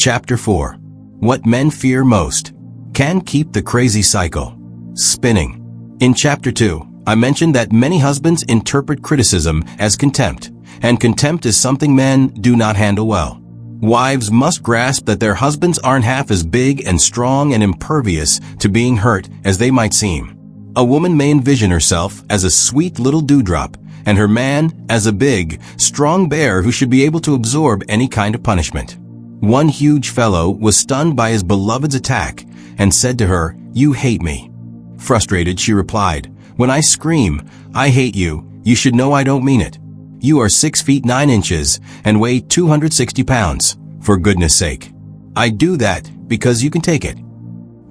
Chapter 4. What Men Fear Most. Can keep the crazy cycle spinning. In Chapter 2, I mentioned that many husbands interpret criticism as contempt, and contempt is something men do not handle well. Wives must grasp that their husbands aren't half as big and strong and impervious to being hurt as they might seem. A woman may envision herself as a sweet little dewdrop, and her man as a big, strong bear who should be able to absorb any kind of punishment. One huge fellow was stunned by his beloved's attack and said to her, "You hate me." Frustrated, she replied, "When I scream, 'I hate you,' you should know I don't mean it. You are 6 feet 9 inches and weigh 260 pounds, for goodness sake. I do that because you can take it."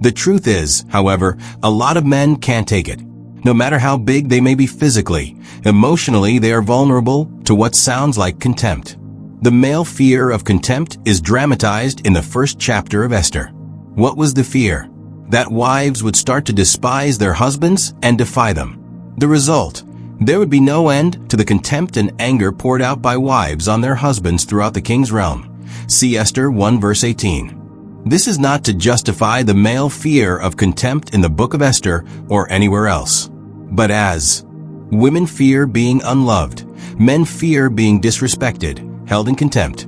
The truth is, however, a lot of men can't take it. No matter how big they may be physically, emotionally they are vulnerable to what sounds like contempt. The male fear of contempt is dramatized in the first chapter of Esther. What was the fear? That wives would start to despise their husbands and defy them. The result? There would be no end to the contempt and anger poured out by wives on their husbands throughout the king's realm. See Esther 1 verse 18. This is not to justify the male fear of contempt in the book of Esther or anywhere else. But as women fear being unloved, men fear being disrespected, held in contempt.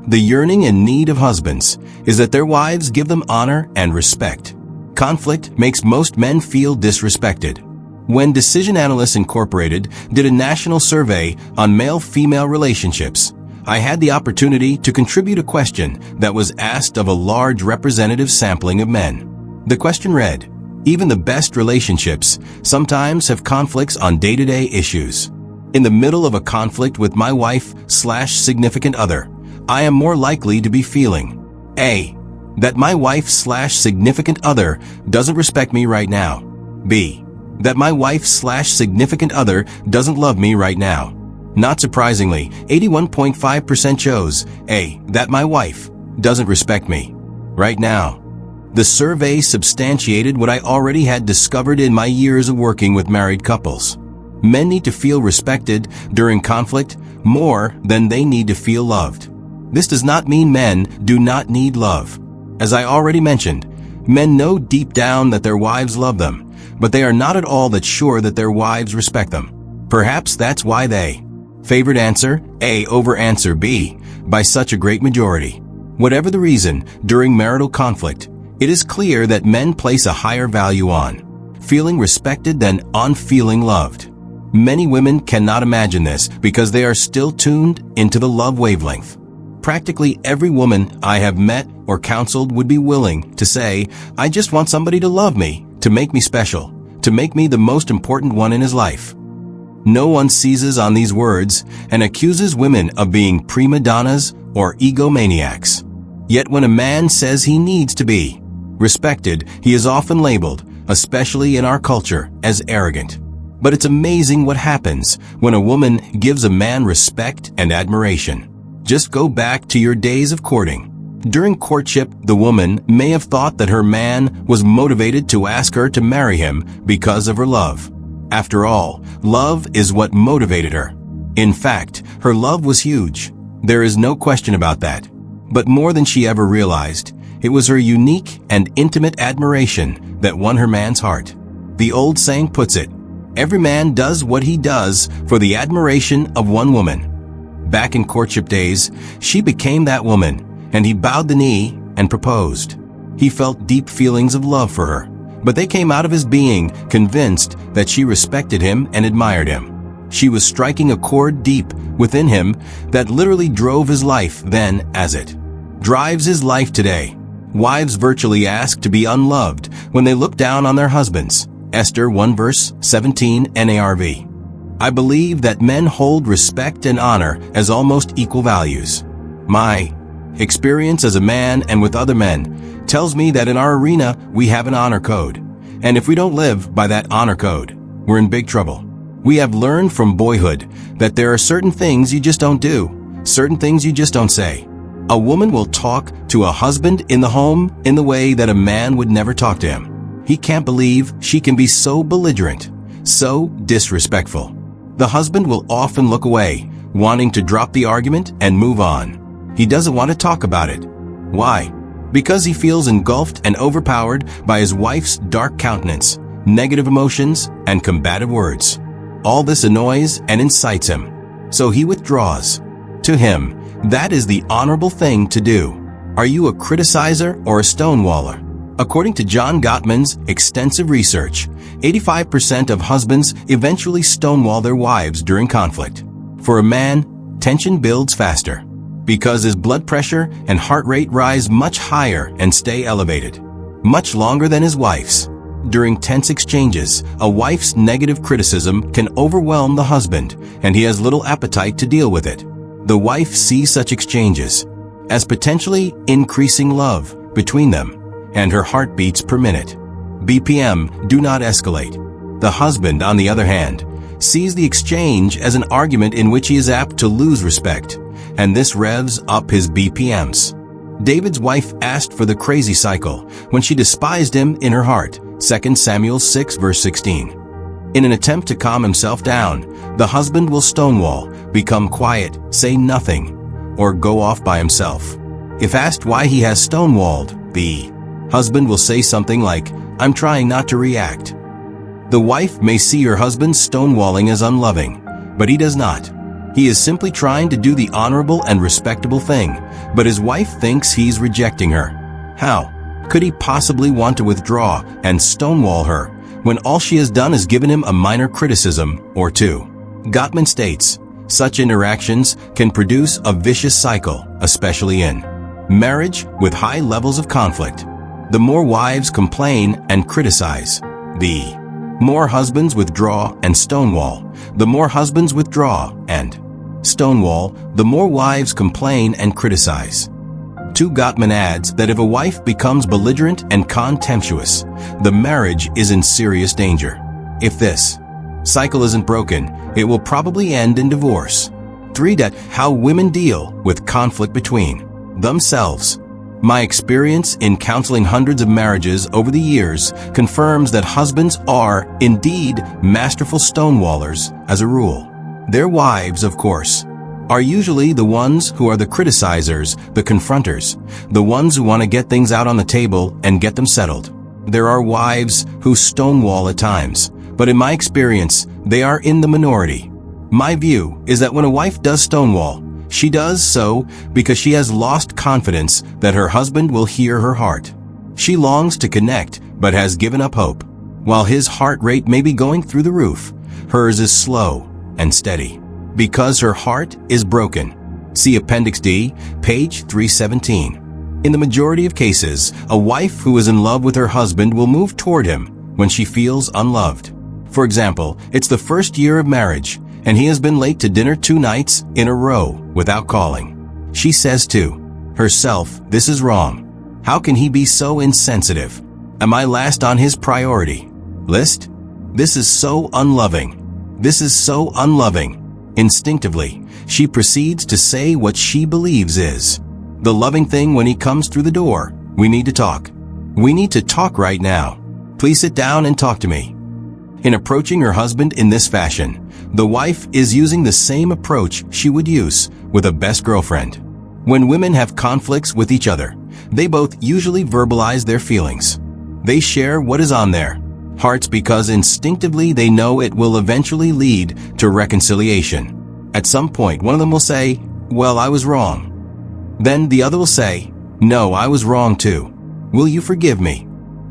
The yearning and need of husbands is that their wives give them honor and respect. Conflict makes most men feel disrespected. When Decision Analysts Incorporated did a national survey on male-female relationships, I had the opportunity to contribute a question that was asked of a large representative sampling of men. The question read, "Even the best relationships sometimes have conflicts on day-to-day issues. In the middle of a conflict with my wife/significant other, I am more likely to be feeling A. That my wife/significant other doesn't respect me right now. B. That my wife/significant other doesn't love me right now." Not surprisingly, 81.5% chose A. That my wife doesn't respect me right now. The survey substantiated what I already had discovered in my years of working with married couples. Men need to feel respected during conflict more than they need to feel loved. This does not mean men do not need love. As I already mentioned, men know deep down that their wives love them, but they are not at all that sure that their wives respect them. Perhaps that's why they favored answer A over answer B by such a great majority. Whatever the reason, during marital conflict, it is clear that men place a higher value on feeling respected than on feeling loved. Many women cannot imagine this because they are still tuned into the love wavelength. Practically every woman I have met or counseled would be willing to say, "I just want somebody to love me, to make me special, to make me the most important one in his life." No one seizes on these words and accuses women of being prima donnas or egomaniacs. Yet when a man says he needs to be respected, he is often labeled, especially in our culture, as arrogant. But it's amazing what happens when a woman gives a man respect and admiration. Just go back to your days of courting. During courtship, the woman may have thought that her man was motivated to ask her to marry him because of her love. After all, love is what motivated her. In fact, her love was huge. There is no question about that. But more than she ever realized, it was her unique and intimate admiration that won her man's heart. The old saying puts it, "Every man does what he does for the admiration of one woman." Back in courtship days, she became that woman, and he bowed the knee and proposed. He felt deep feelings of love for her, but they came out of his being convinced that she respected him and admired him. She was striking a chord deep within him that literally drove his life then as it drives his life today. Wives virtually ask to be unloved when they look down on their husbands. Esther 1 verse 17 NARV. I believe that men hold respect and honor as almost equal values. My experience as a man and with other men tells me that in our arena we have an honor code. And if we don't live by that honor code, we're in big trouble. We have learned from boyhood that there are certain things you just don't do, certain things you just don't say. A woman will talk to a husband in the home in the way that a man would never talk to him. He can't believe she can be so belligerent, so disrespectful. The husband will often look away, wanting to drop the argument and move on. He doesn't want to talk about it. Why? Because he feels engulfed and overpowered by his wife's dark countenance, negative emotions, and combative words. All this annoys and incites him, so he withdraws. To him, that is the honorable thing to do. Are you a criticizer or a stonewaller? According to John Gottman's extensive research, 85% of husbands eventually stonewall their wives during conflict. For a man, tension builds faster, because his blood pressure and heart rate rise much higher and stay elevated, much longer than his wife's. During tense exchanges, a wife's negative criticism can overwhelm the husband, and he has little appetite to deal with it. The wife sees such exchanges as potentially increasing love between them, and her heartbeats per minute, BPM, do not escalate. The husband, on the other hand, sees the exchange as an argument in which he is apt to lose respect, and this revs up his BPMs. David's wife asked for the crazy cycle when she despised him in her heart, 2 Samuel 6 verse 16. In an attempt to calm himself down, the husband will stonewall, become quiet, say nothing, or go off by himself. If asked why he has stonewalled, the husband will say something like, "I'm trying not to react." The wife may see her husband's stonewalling as unloving, but he does not. He is simply trying to do the honorable and respectable thing, but his wife thinks he's rejecting her. How could he possibly want to withdraw and stonewall her when all she has done is given him a minor criticism or two? Gottman states, such interactions can produce a vicious cycle, especially in marriage with high levels of conflict. The more wives complain and criticize, the more husbands withdraw and stonewall. The more husbands withdraw and stonewall, the more wives complain and criticize. 2 Gottman adds that if a wife becomes belligerent and contemptuous, the marriage is in serious danger. If this cycle isn't broken, it will probably end in divorce. 3. How women deal with conflict between themselves. My experience in counseling hundreds of marriages over the years confirms that husbands are, indeed, masterful stonewallers as a rule. Their wives, of course, are usually the ones who are the criticizers, the confronters, the ones who want to get things out on the table and get them settled. There are wives who stonewall at times, but in my experience, they are in the minority. My view is that when a wife does stonewall, she does so because she has lost confidence that her husband will hear her heart. She longs to connect, but has given up hope. While his heart rate may be going through the roof, hers is slow and steady, because her heart is broken. See Appendix D, page 317. In the majority of cases, a wife who is in love with her husband will move toward him when she feels unloved. For example, it's the first year of marriage, and he has been late to dinner 2 nights in a row without calling. She says to herself, "This is wrong. How can he be so insensitive? Am I last on his priority list? This is so unloving. This is so unloving." Instinctively, she proceeds to say what she believes is the loving thing when he comes through the door. "We need to talk. We need to talk right now. Please sit down and talk to me." In approaching her husband in this fashion, the wife is using the same approach she would use with a best girlfriend. When women have conflicts with each other, they both usually verbalize their feelings. They share what is on their hearts because instinctively they know it will eventually lead to reconciliation. At some point, one of them will say, "Well, I was wrong." Then the other will say, "No, I was wrong too. Will you forgive me?"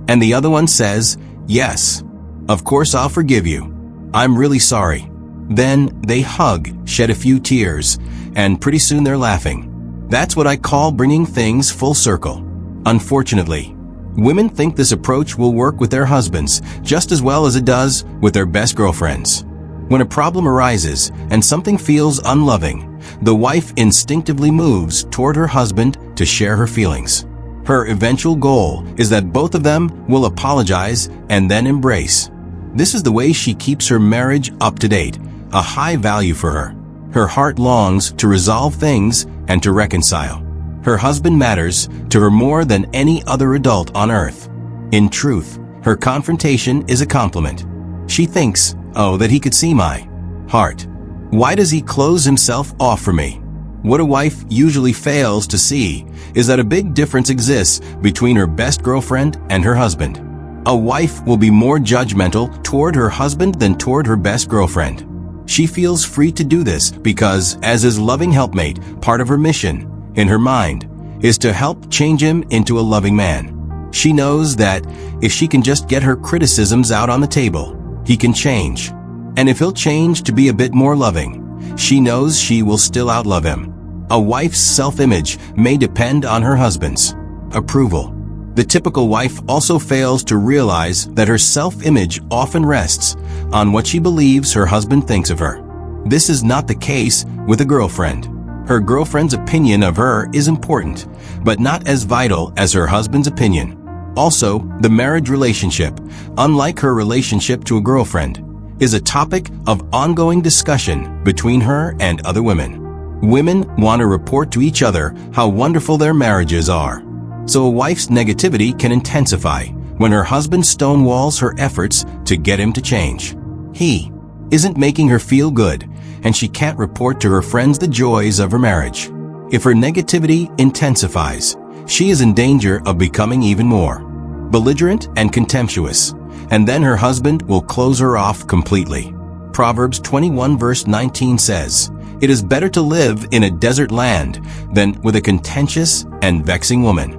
And the other one says, "Yes, of course I'll forgive you. I'm really sorry." Then they hug, shed a few tears, and pretty soon they're laughing. That's what I call bringing things full circle. Unfortunately, women think this approach will work with their husbands just as well as it does with their best girlfriends. When a problem arises and something feels unloving, the wife instinctively moves toward her husband to share her feelings. Her eventual goal is that both of them will apologize and then embrace. This is the way she keeps her marriage up to date, a high value for her. Her heart longs to resolve things and to reconcile. Her husband matters to her more than any other adult on earth. In truth, her confrontation is a compliment. She thinks, "Oh, that he could see my heart. Why does he close himself off for me? What a wife usually fails to see is that a big difference exists between her best girlfriend and her husband. A wife will be more judgmental toward her husband than toward her best girlfriend. She feels free to do this because, as his loving helpmate, part of her mission, in her mind, is to help change him into a loving man. She knows that if she can just get her criticisms out on the table, he can change. And if he'll change to be a bit more loving, she knows she will still outlove him. A wife's self-image may depend on her husband's approval. The typical wife also fails to realize that her self-image often rests on what she believes her husband thinks of her. This is not the case with a girlfriend. Her girlfriend's opinion of her is important, but not as vital as her husband's opinion. Also, the marriage relationship, unlike her relationship to a girlfriend, is a topic of ongoing discussion between her and other women. Women want to report to each other how wonderful their marriages are. So a wife's negativity can intensify when her husband stonewalls her efforts to get him to change. He isn't making her feel good, and she can't report to her friends the joys of her marriage. If her negativity intensifies, she is in danger of becoming even more belligerent and contemptuous, and then her husband will close her off completely. Proverbs 21 verse 19 says, "It is better to live in a desert land than with a contentious and vexing woman."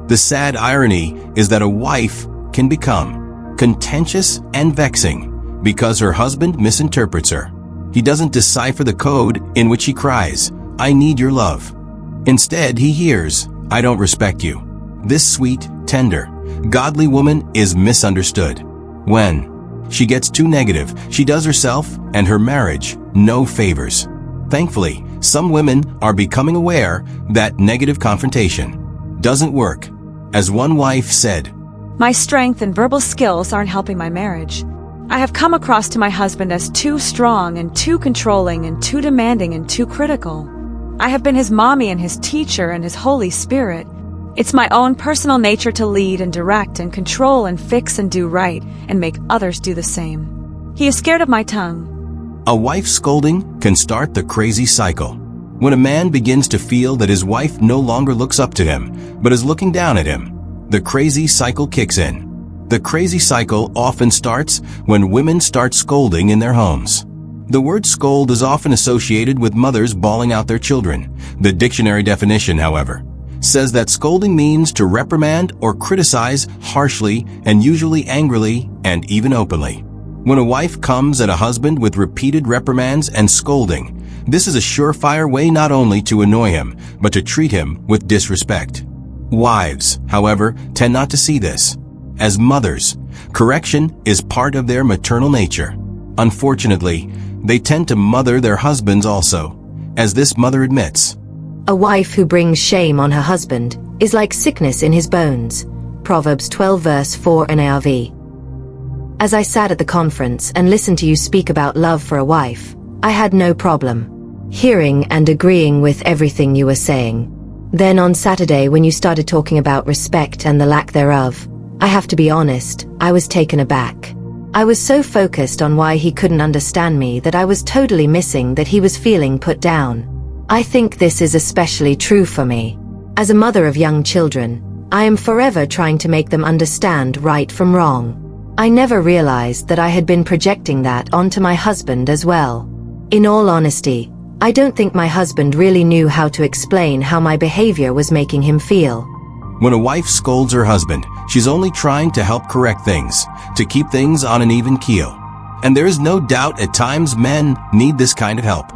The sad irony is that a wife can become contentious and vexing because her husband misinterprets her. He doesn't decipher the code in which she cries, "I need your love." Instead, he hears, "I don't respect you." This sweet, tender, godly woman is misunderstood. When she gets too negative, she does herself and her marriage no favors. Thankfully, some women are becoming aware that negative confrontation doesn't work. As one wife said, "My strength and verbal skills aren't helping my marriage. I have come across to my husband as too strong and too controlling and too demanding and too critical. I have been his mommy and his teacher and his Holy Spirit. It's my own personal nature to lead and direct and control and fix and do right and make others do the same. He is scared of my tongue." A wife's scolding can start the crazy cycle. When a man begins to feel that his wife no longer looks up to him, but is looking down at him, the crazy cycle kicks in. The crazy cycle often starts when women start scolding in their homes. The word scold is often associated with mothers bawling out their children. The dictionary definition, however, says that scolding means to reprimand or criticize harshly and usually angrily and even openly. When a wife comes at a husband with repeated reprimands and scolding, this is a surefire way not only to annoy him, but to treat him with disrespect. Wives, however, tend not to see this. As mothers, correction is part of their maternal nature. Unfortunately, they tend to mother their husbands also, as this mother admits. "A wife who brings shame on her husband is like sickness in his bones." Proverbs 12 verse 4 NARV. As I sat at the conference and listened to you speak about love for a wife, I had no problem hearing and agreeing with everything you were saying. Then on Saturday, when you started talking about respect and the lack thereof, I have to be honest, I was taken aback. I was so focused on why he couldn't understand me that I was totally missing that he was feeling put down. I think this is especially true for me. As a mother of young children, I am forever trying to make them understand right from wrong. I never realized that I had been projecting that onto my husband as well. In all honesty, I don't think my husband really knew how to explain how my behavior was making him feel. When a wife scolds her husband, she's only trying to help correct things, to keep things on an even keel. And there is no doubt at times men need this kind of help.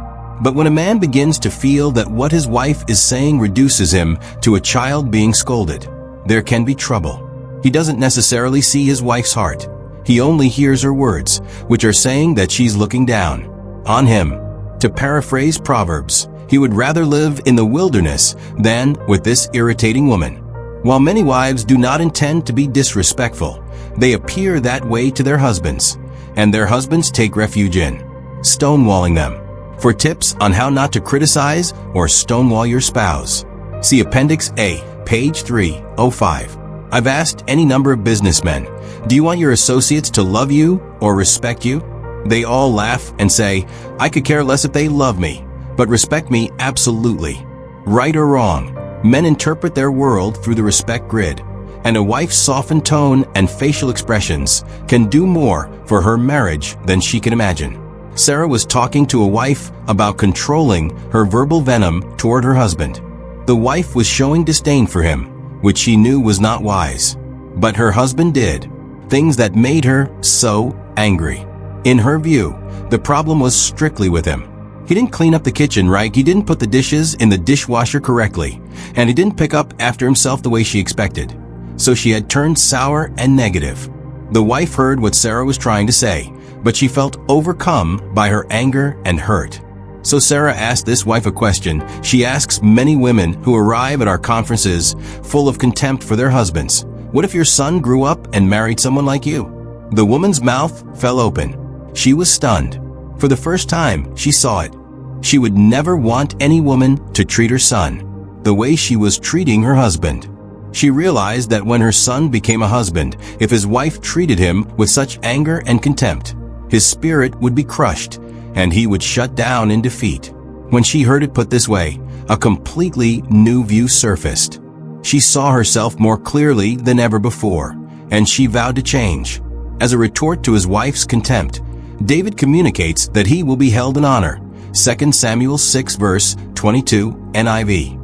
But when a man begins to feel that what his wife is saying reduces him to a child being scolded, there can be trouble. He doesn't necessarily see his wife's heart. He only hears her words, which are saying that she's looking down on him. To paraphrase Proverbs, he would rather live in the wilderness than with this irritating woman. While many wives do not intend to be disrespectful, they appear that way to their husbands, and their husbands take refuge in stonewalling them. For tips on how not to criticize or stonewall your spouse, see Appendix A, page 305. I've asked any number of businessmen, do you want your associates to love you or respect you? They all laugh and say, I could care less if they love me, but respect me absolutely. Right or wrong, men interpret their world through the respect grid, and a wife's softened tone and facial expressions can do more for her marriage than she can imagine. Sarah was talking to a wife about controlling her verbal venom toward her husband. The wife was showing disdain for him, which she knew was not wise. But her husband did things that made her so angry. In her view, the problem was strictly with him. He didn't clean up the kitchen right, he didn't put the dishes in the dishwasher correctly, and he didn't pick up after himself the way she expected. So she had turned sour and negative. The wife heard what Sarah was trying to say, but she felt overcome by her anger and hurt. So Sarah asked this wife a question she asks many women who arrive at our conferences full of contempt for their husbands. What if your son grew up and married someone like you? The woman's mouth fell open. She was stunned. For the first time, she saw it. She would never want any woman to treat her son the way she was treating her husband. She realized that when her son became a husband, if his wife treated him with such anger and contempt, his spirit would be crushed and he would shut down in defeat. When she heard it put this way, a completely new view surfaced. She saw herself more clearly than ever before, and she vowed to change. As a retort to his wife's contempt, David communicates that he will be held in honor. 2 Samuel 6 verse 22 NIV.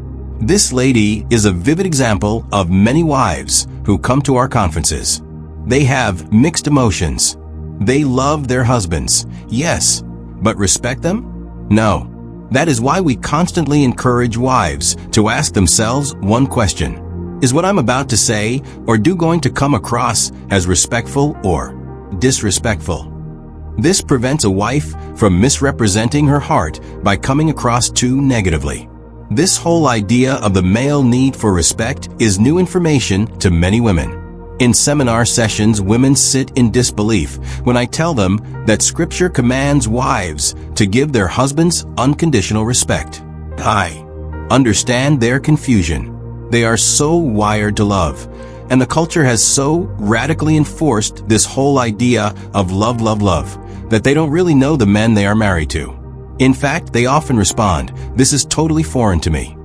This lady is a vivid example of many wives who come to our conferences. They have mixed emotions. They love their husbands, yes, but respect them? No. That is why we constantly encourage wives to ask themselves one question. Is what I'm about to say or do going to come across as respectful or disrespectful? This prevents a wife from misrepresenting her heart by coming across too negatively. This whole idea of the male need for respect is new information to many women. In seminar sessions, women sit in disbelief when I tell them that Scripture commands wives to give their husbands unconditional respect. I understand their confusion. They are so wired to love, and the culture has so radically enforced this whole idea of love, love, love, that they don't really know the men they are married to. In fact, they often respond, "This is totally foreign to me."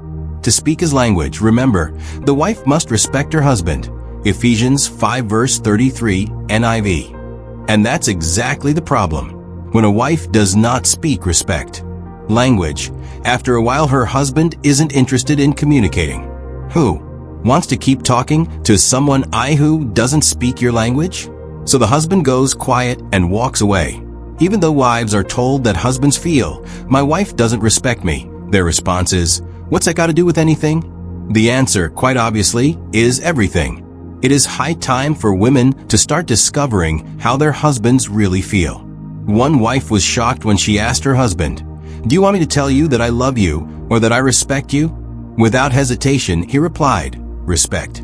To speak his language, remember, the wife must respect her husband. Ephesians 5 verse 33 NIV. And that's exactly the problem. When a wife does not speak respect language, after a while her husband isn't interested in communicating. Who wants to keep talking to someone who doesn't speak your language? So the husband goes quiet and walks away. Even though wives are told that husbands feel, "My wife doesn't respect me," their response is, "What's that got to do with anything?" The answer, quite obviously, is everything. It is high time for women to start discovering how their husbands really feel. One wife was shocked when she asked her husband, "Do you want me to tell you that I love you or that I respect you?" Without hesitation, he replied, "Respect."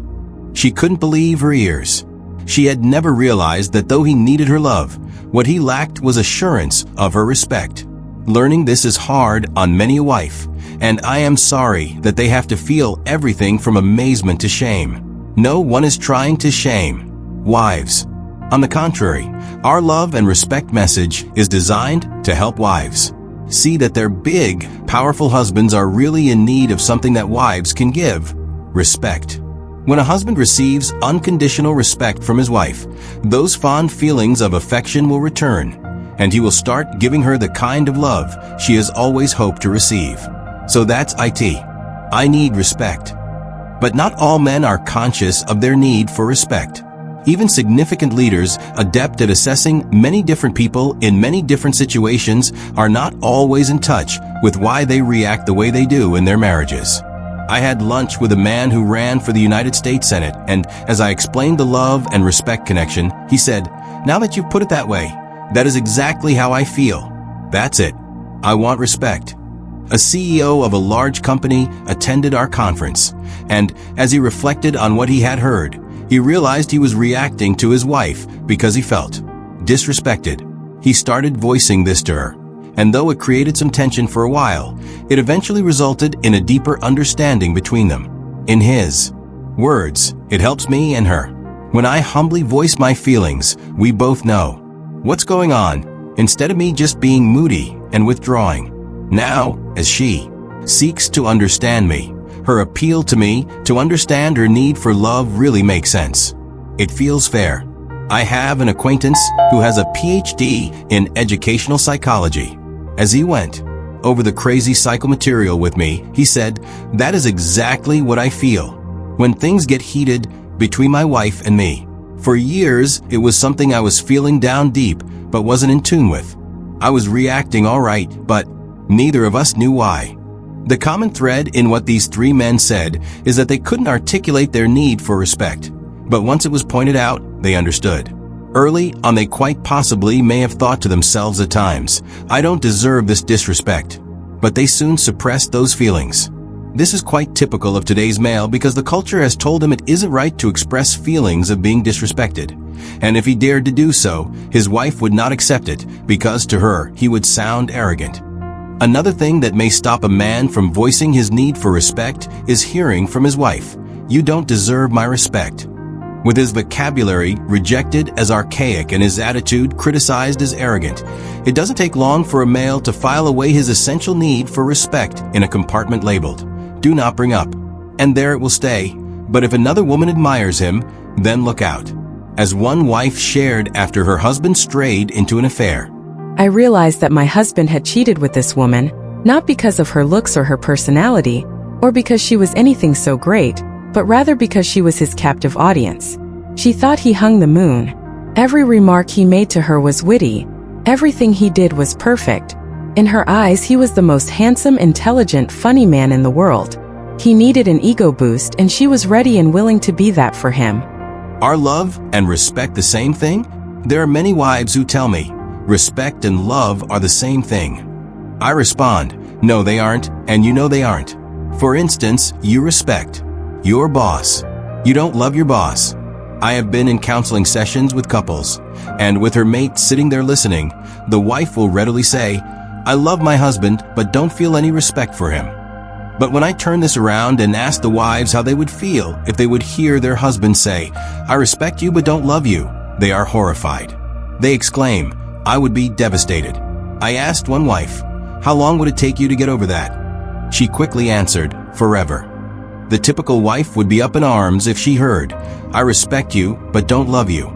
She couldn't believe her ears. She had never realized that though he needed her love, what he lacked was assurance of her respect. Learning this is hard on many a wife, and I am sorry that they have to feel everything from amazement to shame. No one is trying to shame wives. On the contrary, our love and respect message is designed to help wives see that their big, powerful husbands are really in need of something that wives can give: respect. When a husband receives unconditional respect from his wife, those fond feelings of affection will return, and he will start giving her the kind of love she has always hoped to receive. So that's it. I need respect. But not all men are conscious of their need for respect. Even significant leaders, adept at assessing many different people in many different situations, are not always in touch with why they react the way they do in their marriages. I had lunch with a man who ran for the United States Senate, and as I explained the love and respect connection, he said, "Now that you've put it that way, that is exactly how I feel. That's it. I want respect." A CEO of a large company attended our conference, and as he reflected on what he had heard, he realized he was reacting to his wife because he felt disrespected. He started voicing this to her, and though it created some tension for a while, it eventually resulted in a deeper understanding between them. In his words, "It helps me and her. When I humbly voice my feelings, we both know what's going on, instead of me just being moody and withdrawing. Now, as she seeks to understand me. Her appeal to me to understand her need for love really makes sense. It feels fair. I have an acquaintance who has a PhD in educational psychology. As he went over the crazy cycle material with me, he said, "That is exactly what I feel when things get heated between my wife and me. For years, it was something I was feeling down deep but wasn't in tune with. I was reacting all right, but neither of us knew why." The common thread in what these three men said is that they couldn't articulate their need for respect. But once it was pointed out, they understood. Early on, they quite possibly may have thought to themselves at times, "I don't deserve this disrespect." But they soon suppressed those feelings. This is quite typical of today's male because the culture has told him it isn't right to express feelings of being disrespected. And if he dared to do so, his wife would not accept it because to her, he would sound arrogant. Another thing that may stop a man from voicing his need for respect is hearing from his wife, "You don't deserve my respect." With his vocabulary rejected as archaic and his attitude criticized as arrogant, it doesn't take long for a male to file away his essential need for respect in a compartment labeled, "Do not bring up." And there it will stay. But if another woman admires him, then look out. As one wife shared after her husband strayed into an affair, I realized that my husband had cheated with this woman, not because of her looks or her personality, or because she was anything so great, but rather because she was his captive audience. She thought he hung the moon. Every remark he made to her was witty. Everything he did was perfect. In her eyes, he was the most handsome, intelligent, funny man in the world. He needed an ego boost, and she was ready and willing to be that for him. Are love and respect the same thing? There are many wives who tell me, respect and love are the same thing. I respond, no they aren't, and you know they aren't. For instance, you respect your boss. You don't love your boss. I have been in counseling sessions with couples, and with her mate sitting there listening, the wife will readily say, "I love my husband, but don't feel any respect for him." But when I turn this around and ask the wives how they would feel if they would hear their husband say, "I respect you but don't love you," they are horrified. They exclaim, "I would be devastated." I asked one wife, "How long would it take you to get over that?" She quickly answered, "Forever." The typical wife would be up in arms if she heard, "I respect you but don't love you."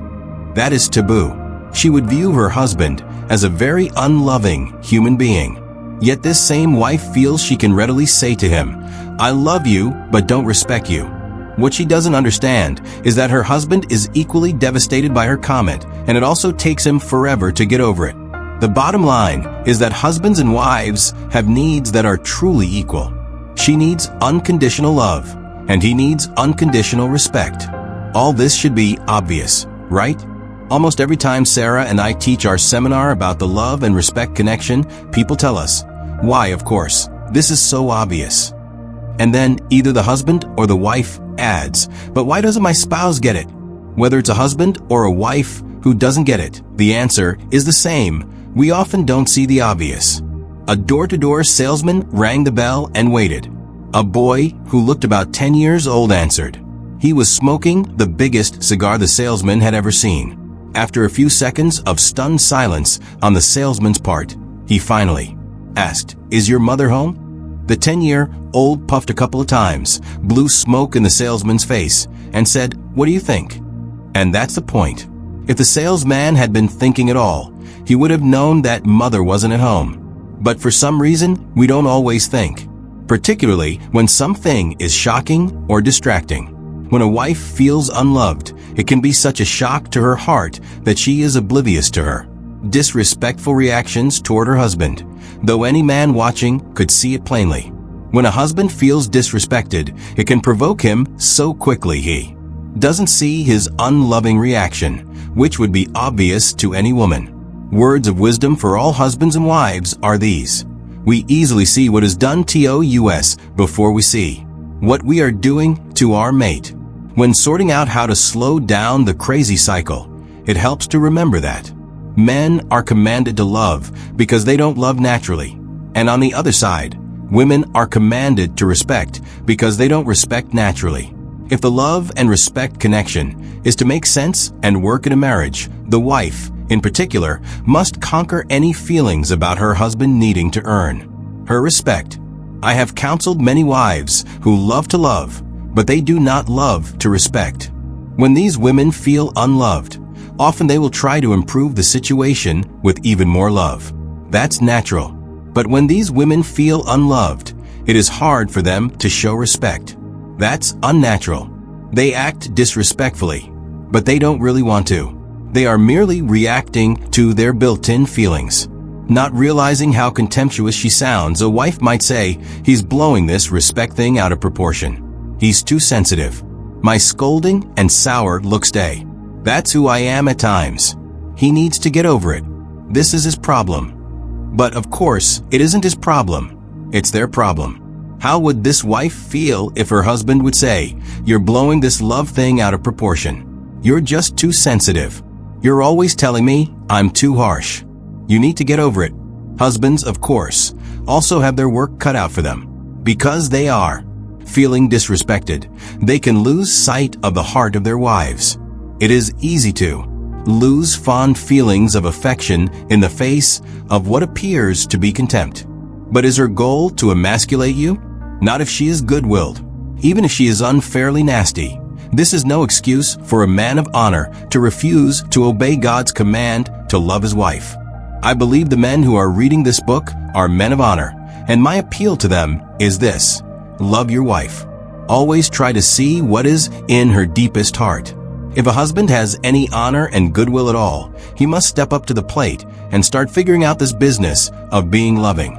That is taboo. She would view her husband as a very unloving human being. Yet this same wife feels she can readily say to him, "I love you but don't respect you." What she doesn't understand is that her husband is equally devastated by her comment, and it also takes him forever to get over it. The bottom line is that husbands and wives have needs that are truly equal. She needs unconditional love, and he needs unconditional respect. All this should be obvious, right? Almost every time Sarah and I teach our seminar about the love and respect connection, people tell us, "Why, of course, this is so obvious." And then either the husband or the wife adds, "But why doesn't my spouse get it?" Whether it's a husband or a wife who doesn't get it, the answer is the same. We often don't see the obvious. A door-to-door salesman rang the bell and waited. A boy who looked about 10 years old answered. He was smoking the biggest cigar the salesman had ever seen. After a few seconds of stunned silence on the salesman's part, he finally asked, "Is your mother home?" The 10-year-old puffed a couple of times, blew smoke in the salesman's face, and said, "What do you think?" And that's the point. If the salesman had been thinking at all, he would have known that mother wasn't at home. But for some reason, we don't always think, particularly when something is shocking or distracting. When a wife feels unloved, it can be such a shock to her heart that she is oblivious to her disrespectful reactions toward her husband, though any man watching could see it plainly. When a husband feels disrespected, it can provoke him so quickly he doesn't see his unloving reaction, which would be obvious to any woman. Words of wisdom for all husbands and wives are these. We easily see what is done to us before we see what we are doing to our mate. When sorting out how to slow down the crazy cycle, it helps to remember that men are commanded to love because they don't love naturally. And on the other side, women are commanded to respect because they don't respect naturally. If the love and respect connection is to make sense and work in a marriage, the wife, in particular, must conquer any feelings about her husband needing to earn Her respect. I have counseled many wives who love to love, but they do not love to respect. When these women feel unloved, often they will try to improve the situation with even more love. That's natural. But when these women feel unloved, it is hard for them to show respect. That's unnatural. They act disrespectfully, but they don't really want to. They are merely reacting to their built-in feelings. Not realizing how contemptuous she sounds, a wife might say, "He's blowing this respect thing out of proportion. He's too sensitive. My scolding and sour look stay. That's who I am at times. He needs to get over it. This is his problem." But of course, it isn't his problem. It's their problem. How would this wife feel if her husband would say, "You're blowing this love thing out of proportion. You're just too sensitive. You're always telling me I'm too harsh. You need to get over it." Husbands, of course, also have their work cut out for them. Because they are feeling disrespected, they can lose sight of the heart of their wives. It is easy to lose fond feelings of affection in the face of what appears to be contempt. But is her goal to emasculate you? Not if she is good-willed. Even if she is unfairly nasty. This is no excuse for a man of honor to refuse to obey God's command to love his wife. I believe the men who are reading this book are men of honor, and my appeal to them is this: love your wife. Always try to see what is in her deepest heart. If a husband has any honor and goodwill at all, he must step up to the plate and start figuring out this business of being loving.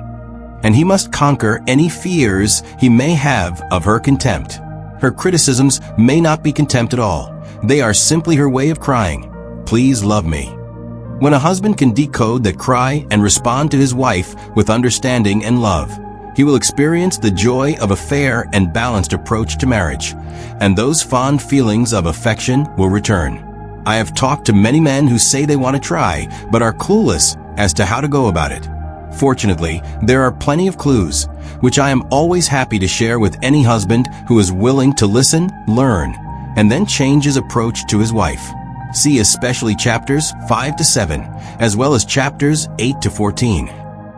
And he must conquer any fears he may have of her contempt. Her criticisms may not be contempt at all. They are simply her way of crying, "Please love me." When a husband can decode that cry and respond to his wife with understanding and love, he will experience the joy of a fair and balanced approach to marriage, and those fond feelings of affection will return. I have talked to many men who say they want to try, but are clueless as to how to go about it. Fortunately, there are plenty of clues, which I am always happy to share with any husband who is willing to listen, learn, and then change his approach to his wife. See especially chapters 5 to 7, as well as chapters 8 to 14.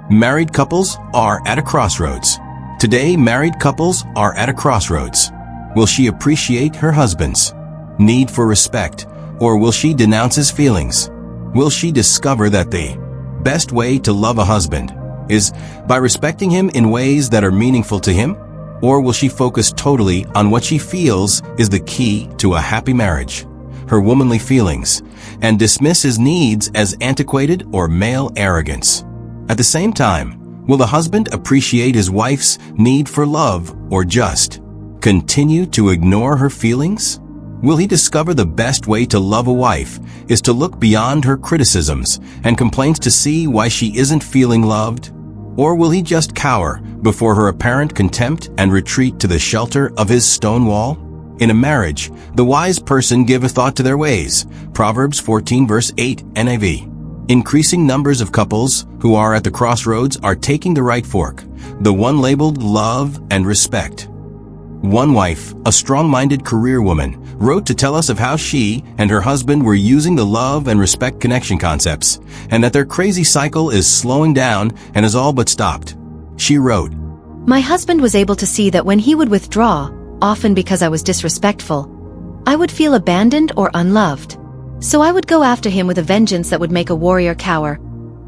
Married couples are at a crossroads. Today, married couples are at a crossroads. Will she appreciate her husband's need for respect, or will she denounce his feelings? Will she discover that the best way to love a husband is by respecting him in ways that are meaningful to him? Or will she focus totally on what she feels is the key to a happy marriage, her womanly feelings, and dismiss his needs as antiquated or male arrogance? At the same time, will the husband appreciate his wife's need for love or just continue to ignore her feelings? Will he discover the best way to love a wife is to look beyond her criticisms and complaints to see why she isn't feeling loved? Or will he just cower before her apparent contempt and retreat to the shelter of his stone wall? In a marriage, the wise person giveth thought to their ways. Proverbs 14 verse 8 NIV. Increasing numbers of couples who are at the crossroads are taking the right fork, the one labeled love and respect. One wife, a strong-minded career woman, wrote to tell us of how she and her husband were using the love and respect connection concepts, and that their crazy cycle is slowing down and is all but stopped. She wrote, My husband was able to see that when he would withdraw, often because I was disrespectful, I would feel abandoned or unloved. So I would go after him with a vengeance that would make a warrior cower,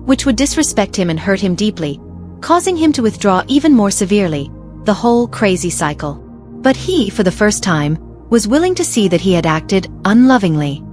which would disrespect him and hurt him deeply, causing him to withdraw even more severely, the whole crazy cycle. But he, for the first time, was willing to see that he had acted unlovingly.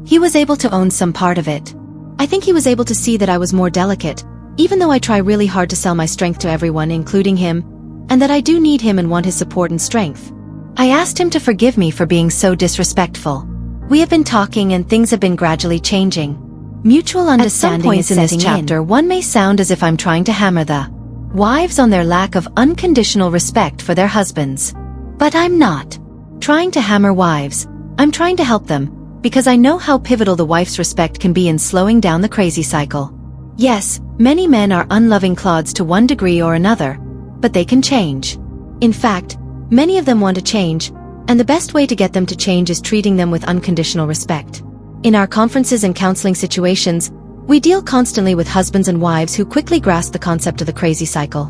He was able to own some part of it. I think he was able to see that I was more delicate, even though I try really hard to sell my strength to everyone, including him, and that I do need him and want his support and strength. I asked him to forgive me for being so disrespectful. We have been talking and things have been gradually changing. Mutual understanding is in this chapter. One may sound as if I'm trying to hammer the wives on their lack of unconditional respect for their husbands. But I'm not trying to hammer wives. I'm trying to help them, because I know how pivotal the wife's respect can be in slowing down the crazy cycle. Yes, many men are unloving clods to one degree or another, but they can change. In fact, many of them want to change, and the best way to get them to change is treating them with unconditional respect. In our conferences and counseling situations, we deal constantly with husbands and wives who quickly grasp the concept of the crazy cycle.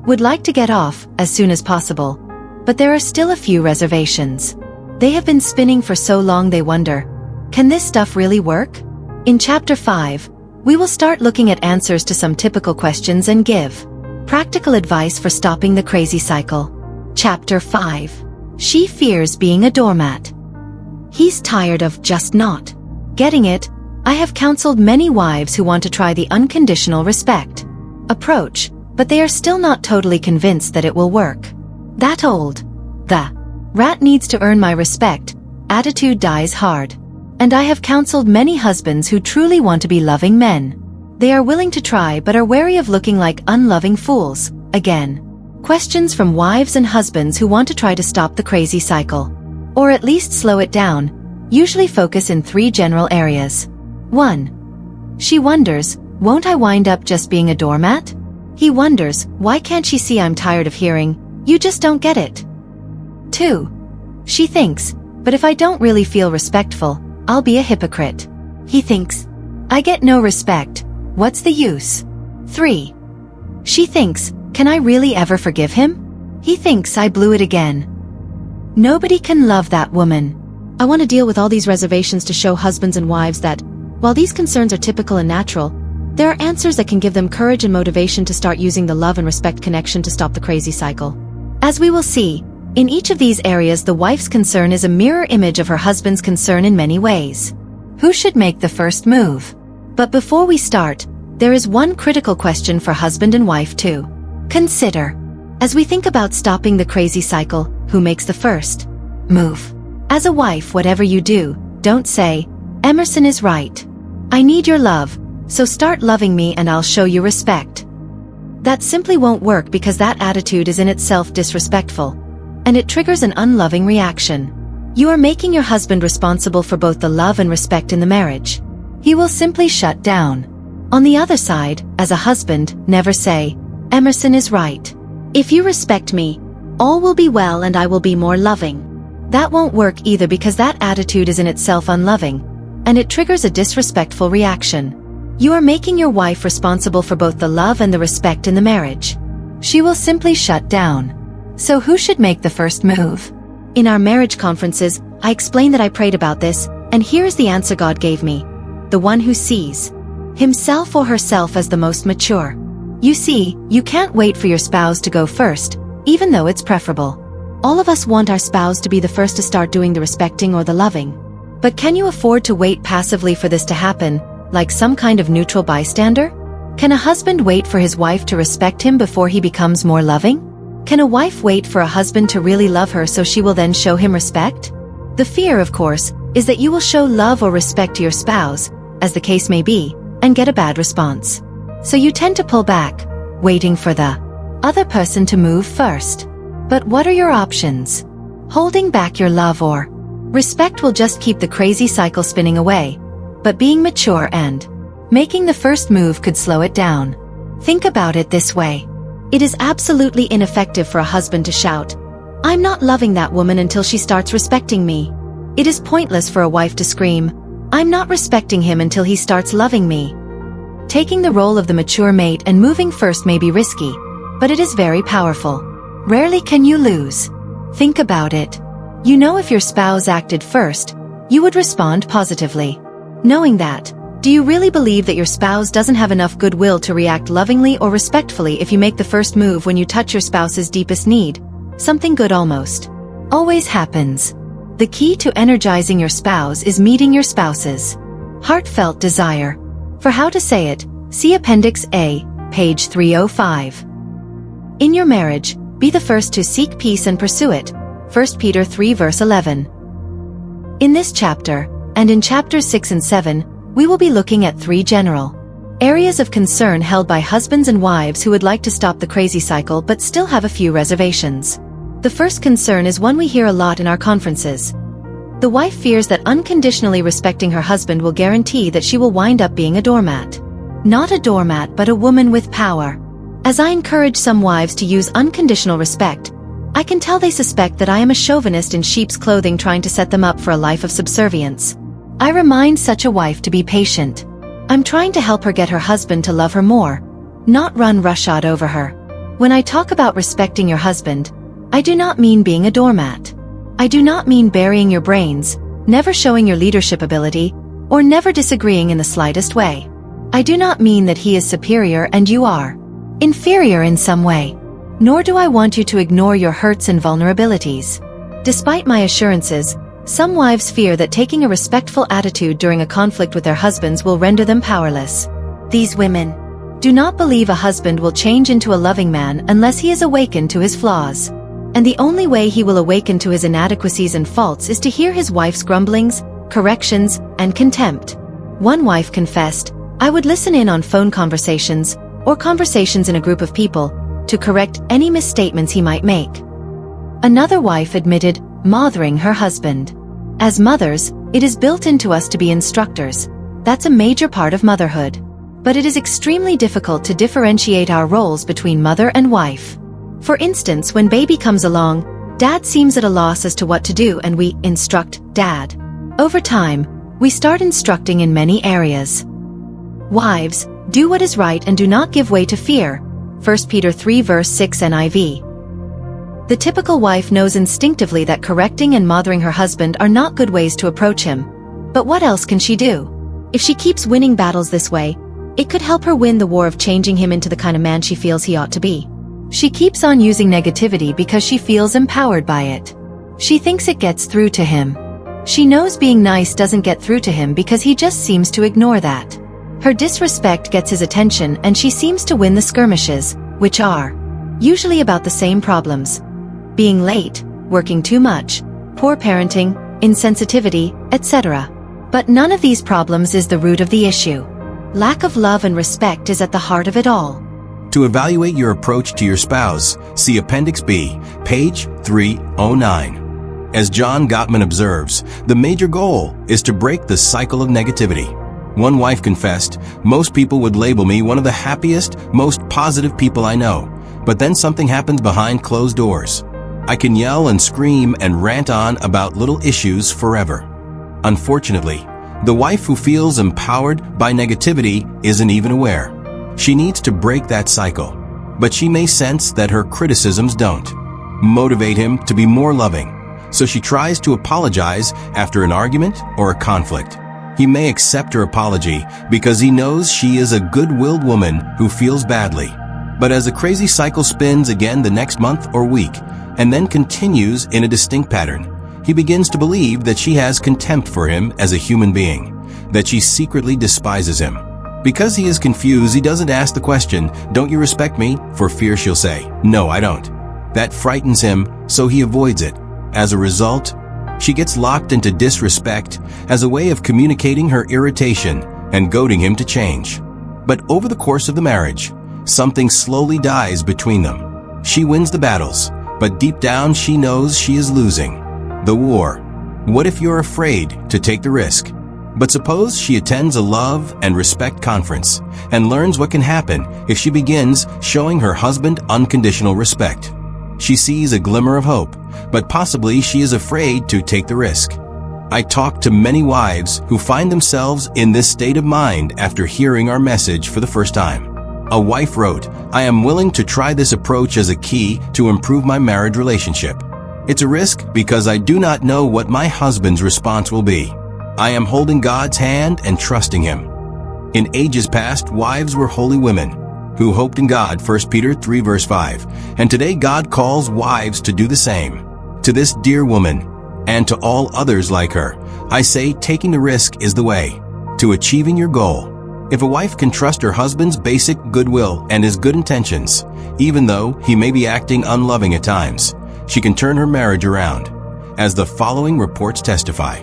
would like to get off as soon as possible, but there are still a few reservations. They have been spinning for so long they wonder, can this stuff really work? In Chapter 5, we will start looking at answers to some typical questions and give practical advice for stopping the crazy cycle. Chapter 5. She fears being a doormat. He's tired of just not getting it. I have counseled many wives who want to try the unconditional respect approach, but they are still not totally convinced that it will work. That old, the rat needs to earn my respect attitude dies hard. And I have counseled many husbands who truly want to be loving men. They are willing to try but are wary of looking like unloving fools. Again, questions from wives and husbands who want to try to stop the crazy cycle, or at least slow it down, usually focus in 3 general areas. 1. She wonders, won't I wind up just being a doormat? He wonders, why can't she see I'm tired of hearing, you just don't get it? 2. She thinks, but if I don't really feel respectful, I'll be a hypocrite. He thinks, I get no respect, what's the use? 3. She thinks, can I really ever forgive him? He thinks I blew it again. Nobody can love that woman. I want to deal with all these reservations to show husbands and wives that, while these concerns are typical and natural, there are answers that can give them courage and motivation to start using the love and respect connection to stop the crazy cycle. As we will see, in each of these areas the wife's concern is a mirror image of her husband's concern in many ways. Who should make the first move? But before we start, there is one critical question for husband and wife to consider. As we think about stopping the crazy cycle, who makes the first move? As a wife, whatever you do, don't say, Emerson is right. I need your love, so start loving me and I'll show you respect. That simply won't work because that attitude is in itself disrespectful, and it triggers an unloving reaction. You are making your husband responsible for both the love and respect in the marriage. He will simply shut down. On the other side, as a husband, never say, Emerson is right. If you respect me, all will be well and I will be more loving. That won't work either because that attitude is in itself unloving, and it triggers a disrespectful reaction. You are making your wife responsible for both the love and the respect in the marriage. She will simply shut down. So who should make the first move? In our marriage conferences, I explained that I prayed about this, and here is the answer God gave me. The one who sees himself or herself as the most mature. You see, you can't wait for your spouse to go first, even though it's preferable. All of us want our spouse to be the first to start doing the respecting or the loving. But can you afford to wait passively for this to happen, like some kind of neutral bystander? Can a husband wait for his wife to respect him before he becomes more loving? Can a wife wait for a husband to really love her so she will then show him respect? The fear, of course, is that you will show love or respect to your spouse, as the case may be, and get a bad response. So you tend to pull back, waiting for the other person to move first. But what are your options? Holding back your love or respect will just keep the crazy cycle spinning away, but being mature and making the first move could slow it down. Think about it this way. It is absolutely ineffective for a husband to shout, I'm not loving that woman until she starts respecting me. It is pointless for a wife to scream, I'm not respecting him until he starts loving me. Taking the role of the mature mate and moving first may be risky, but it is very powerful. Rarely can you lose. Think about it. You know, if your spouse acted first, you would respond positively. Knowing that, do you really believe that your spouse doesn't have enough goodwill to react lovingly or respectfully if you make the first move when you touch your spouse's deepest need? Something good almost always happens. The key to energizing your spouse is meeting your spouse's heartfelt desire. For how to say it, see Appendix A, page 305. In your marriage, be the first to seek peace and pursue it. 1 Peter 3 verse 11. In this chapter, and in chapters 6 and 7, we will be looking at 3 general areas of concern held by husbands and wives who would like to stop the crazy cycle but still have a few reservations. The first concern is one we hear a lot in our conferences. The wife fears that unconditionally respecting her husband will guarantee that she will wind up being a doormat. Not a doormat but a woman with power. As I encourage some wives to use unconditional respect, I can tell they suspect that I am a chauvinist in sheep's clothing trying to set them up for a life of subservience. I remind such a wife to be patient. I'm trying to help her get her husband to love her more, not run roughshod over her. When I talk about respecting your husband, I do not mean being a doormat. I do not mean burying your brains, never showing your leadership ability, or never disagreeing in the slightest way. I do not mean that he is superior and you are inferior in some way. Nor do I want you to ignore your hurts and vulnerabilities. Despite my assurances, some wives fear that taking a respectful attitude during a conflict with their husbands will render them powerless. These women do not believe a husband will change into a loving man unless he is awakened to his flaws. And the only way he will awaken to his inadequacies and faults is to hear his wife's grumblings, corrections, and contempt. One wife confessed, "I would listen in on phone conversations, or conversations in a group of people, to correct any misstatements he might make." Another wife admitted, mothering her husband. As mothers, it is built into us to be instructors. That's a major part of motherhood. But it is extremely difficult to differentiate our roles between mother and wife. For instance, when baby comes along, dad seems at a loss as to what to do and we instruct dad. Over time, we start instructing in many areas. Wives, do what is right and do not give way to fear. 1 Peter 3 verse 6 NIV. The typical wife knows instinctively that correcting and mothering her husband are not good ways to approach him. But what else can she do? If she keeps winning battles this way, it could help her win the war of changing him into the kind of man she feels he ought to be. She keeps on using negativity because she feels empowered by it. She thinks it gets through to him. She knows being nice doesn't get through to him because he just seems to ignore that. Her disrespect gets his attention and she seems to win the skirmishes, which are usually about the same problems. Being late, working too much, poor parenting, insensitivity, etc. But none of these problems is the root of the issue. Lack of love and respect is at the heart of it all. To evaluate your approach to your spouse, see Appendix B, page 309. As John Gottman observes, the major goal is to break the cycle of negativity. One wife confessed, "Most people would label me one of the happiest, most positive people I know, but then something happens behind closed doors. I can yell and scream and rant on about little issues forever." Unfortunately, the wife who feels empowered by negativity isn't even aware. She needs to break that cycle, but she may sense that her criticisms don't motivate him to be more loving, so she tries to apologize after an argument or a conflict. He may accept her apology because he knows she is a good-willed woman who feels badly. But as the crazy cycle spins again the next month or week, and then continues in a distinct pattern, he begins to believe that she has contempt for him as a human being, that she secretly despises him. Because he is confused, he doesn't ask the question, "Don't you respect me?" for fear she'll say, "No, I don't." That frightens him, so he avoids it. As a result, she gets locked into disrespect as a way of communicating her irritation and goading him to change. But over the course of the marriage, something slowly dies between them. She wins the battles, but deep down she knows she is losing the war. What if you're afraid to take the risk? But suppose she attends a love and respect conference and learns what can happen if she begins showing her husband unconditional respect. She sees a glimmer of hope, but possibly she is afraid to take the risk. I talk to many wives who find themselves in this state of mind after hearing our message for the first time. A wife wrote, "I am willing to try this approach as a key to improve my marriage relationship. It's a risk because I do not know what my husband's response will be. I am holding God's hand and trusting Him." In ages past, wives were holy women who hoped in God, 1 Peter 3 verse 5. And today God calls wives to do the same. To this dear woman, and to all others like her, I say taking the risk is the way to achieving your goal. If a wife can trust her husband's basic goodwill and his good intentions, even though he may be acting unloving at times, she can turn her marriage around, as the following reports testify.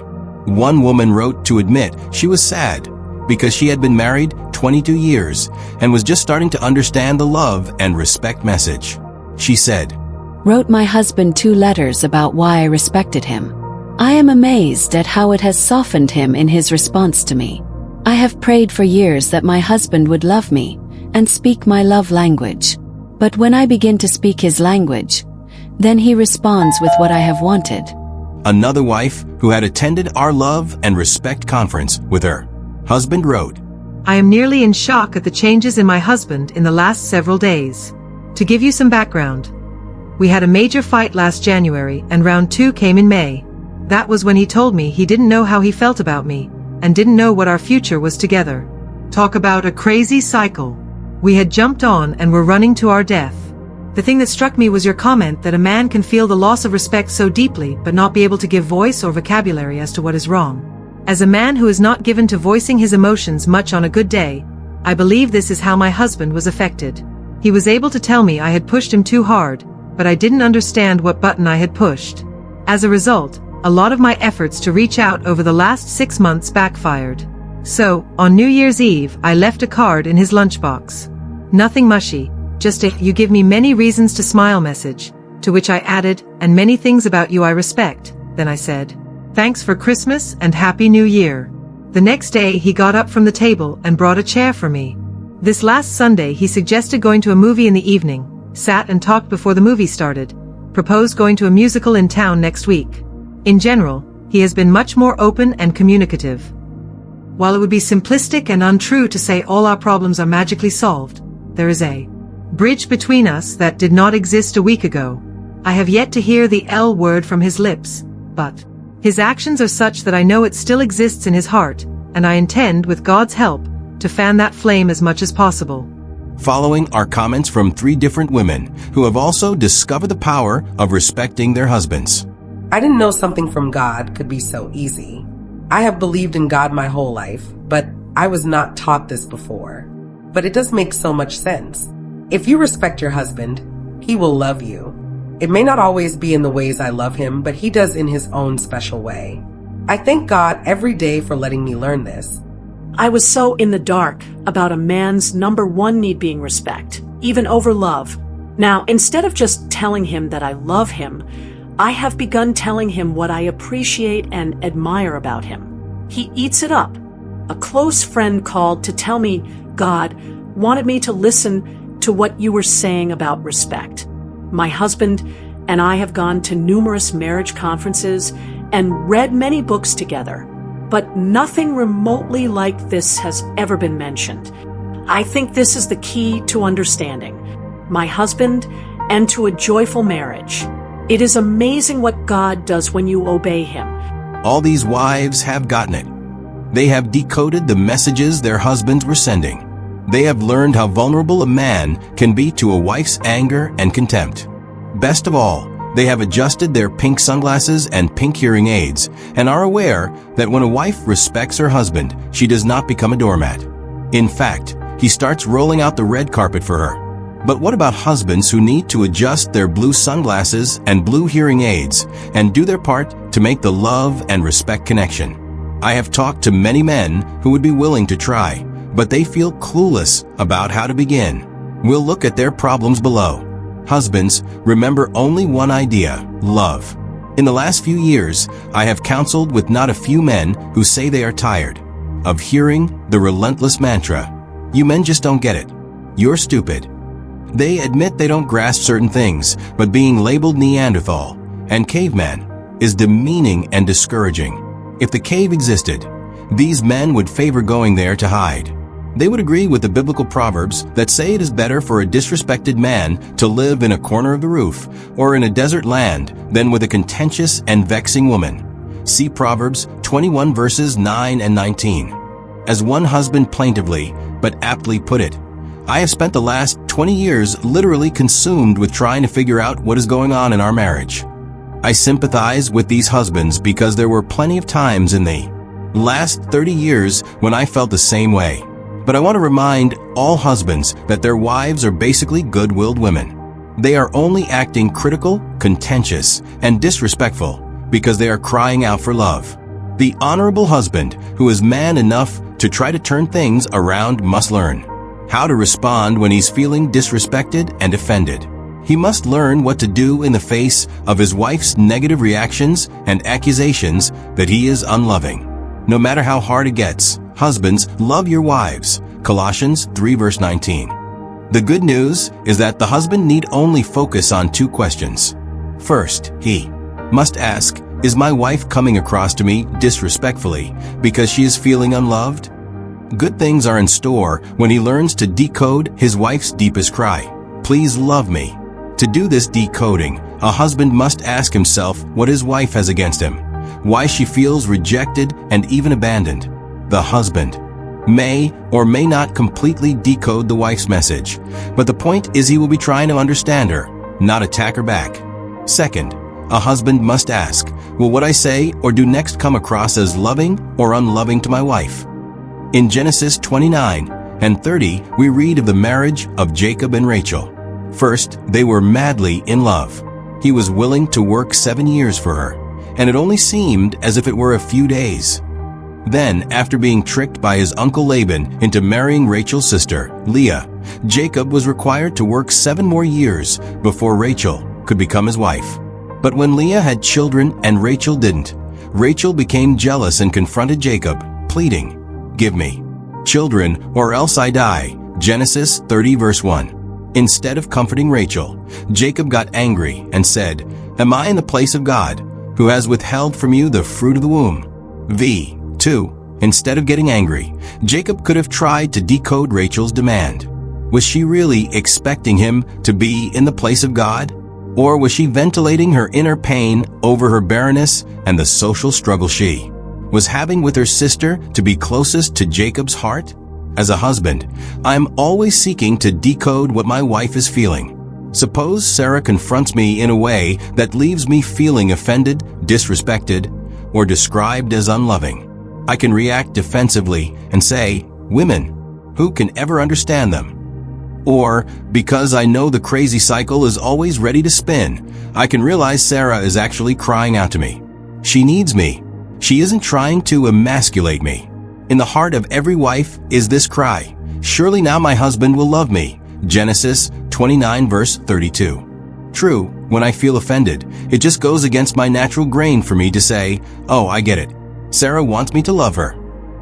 One woman wrote to admit she was sad because she had been married 22 years and was just starting to understand the love and respect message. She said, "Wrote my husband 2 letters about why I respected him. I am amazed at how it has softened him in his response to me. I have prayed for years that my husband would love me and speak my love language. But when I begin to speak his language, then he responds with what I have wanted." Another wife who had attended our love and respect conference with her husband wrote, "I am nearly in shock at the changes in my husband in the last several days. To give you some background, we had a major fight last January and round 2 came in May. That was when he told me he didn't know how he felt about me and didn't know what our future was together. Talk about a crazy cycle. We had jumped on and were running to our death. The thing that struck me was your comment that a man can feel the loss of respect so deeply but not be able to give voice or vocabulary as to what is wrong. As a man who is not given to voicing his emotions much on a good day, I believe this is how my husband was affected. He was able to tell me I had pushed him too hard, but I didn't understand what button I had pushed. As a result, a lot of my efforts to reach out over the last 6 months backfired. So, on New Year's Eve, I left a card in his lunchbox. Nothing mushy, just a "you give me many reasons to smile" message, to which I added, "and many things about you I respect." Then I said, "Thanks for Christmas and Happy New Year." The next day he got up from the table and brought a chair for me. This last Sunday he suggested going to a movie in the evening, sat and talked before the movie started, proposed going to a musical in town next week. In general, he has been much more open and communicative. While it would be simplistic and untrue to say all our problems are magically solved, there is a bridge between us that did not exist a week ago. I have yet to hear the L word from his lips, but his actions are such that I know it still exists in his heart, and I intend, with God's help, to fan that flame as much as possible. Following are comments from 3 different women who have also discovered the power of respecting their husbands. I didn't know something from God could be so easy. I have believed in God my whole life, but I was not taught this before. But it does make so much sense. If you respect your husband, he will love you. It may not always be in the ways I love him, but he does in his own special way. I thank God every day for letting me learn this. I was so in the dark about a man's number one need being respect, even over love. Now, instead of just telling him that I love him, I have begun telling him what I appreciate and admire about him. He eats it up. A close friend called to tell me God wanted me to listen to what you were saying about respect. My husband and I have gone to numerous marriage conferences and read many books together, but nothing remotely like this has ever been mentioned. I think this is the key to understanding my husband and to a joyful marriage. It is amazing what God does when you obey him. All these wives have gotten it. They have decoded the messages their husbands were sending. They have learned how vulnerable a man can be to a wife's anger and contempt. Best of all, they have adjusted their pink sunglasses and pink hearing aids and are aware that when a wife respects her husband, she does not become a doormat. In fact, he starts rolling out the red carpet for her. But what about husbands who need to adjust their blue sunglasses and blue hearing aids and do their part to make the love and respect connection? I have talked to many men who would be willing to try, but they feel clueless about how to begin. We'll look at their problems below. Husbands, remember only one idea: love. In the last few years, I have counseled with not a few men who say they are tired of hearing the relentless mantra, "You men just don't get it. You're stupid." They admit they don't grasp certain things, but being labeled Neanderthal and caveman is demeaning and discouraging. If the cave existed, these men would favor going there to hide. They would agree with the biblical proverbs that say it is better for a disrespected man to live in a corner of the roof or in a desert land than with a contentious and vexing woman. See Proverbs 21 verses 9 and 19. As one husband plaintively but aptly put it, I have spent the last 20 years literally consumed with trying to figure out what is going on in our marriage. I sympathize with these husbands because there were plenty of times in the last 30 years when I felt the same way. But I want to remind all husbands that their wives are basically good-willed women. They are only acting critical, contentious, and disrespectful because they are crying out for love. The honorable husband who is man enough to try to turn things around must learn how to respond when he's feeling disrespected and offended. He must learn what to do in the face of his wife's negative reactions and accusations that he is unloving. No matter how hard it gets, husbands, love your wives. Colossians 3 verse 19. The good news is that the husband need only focus on 2 questions. First, he must ask, is my wife coming across to me disrespectfully because she is feeling unloved? Good things are in store when he learns to decode his wife's deepest cry. please love me. To do this decoding, a husband must ask himself what his wife has against him, why she feels rejected and even abandoned. The husband may or may not completely decode the wife's message, but the point is he will be trying to understand her, not attack her back. Second, a husband must ask, will what I say or do next come across as loving or unloving to my wife? In Genesis 29 and 30, we read of the marriage of Jacob and Rachel. First, they were madly in love. He was willing to work 7 years for her, and it only seemed as if it were a few days. Then, after being tricked by his uncle Laban into marrying Rachel's sister, Leah, Jacob was required to work 7 more years before Rachel could become his wife. But when Leah had children and Rachel didn't, Rachel became jealous and confronted Jacob, pleading, "Give me children or else I die." Genesis 30 verse 1. Instead of comforting Rachel, Jacob got angry and said, "Am I in the place of God, who has withheld from you the fruit of the womb?" 2. Instead of getting angry, Jacob could have tried to decode Rachel's demand. Was she really expecting him to be in the place of God? Or was she ventilating her inner pain over her barrenness and the social struggle she was having with her sister to be closest to Jacob's heart? As a husband, I am always seeking to decode what my wife is feeling. Suppose Sarah confronts me in a way that leaves me feeling offended, disrespected, or described as unloving. I can react defensively and say, "Women, who can ever understand them?" Or, because I know the crazy cycle is always ready to spin, I can realize Sarah is actually crying out to me. She needs me. She isn't trying to emasculate me. In the heart of every wife is this cry, "Surely now my husband will love me." Genesis 29 verse 32. True, when I feel offended, it just goes against my natural grain for me to say, "Oh, I get it. Sarah wants me to love her."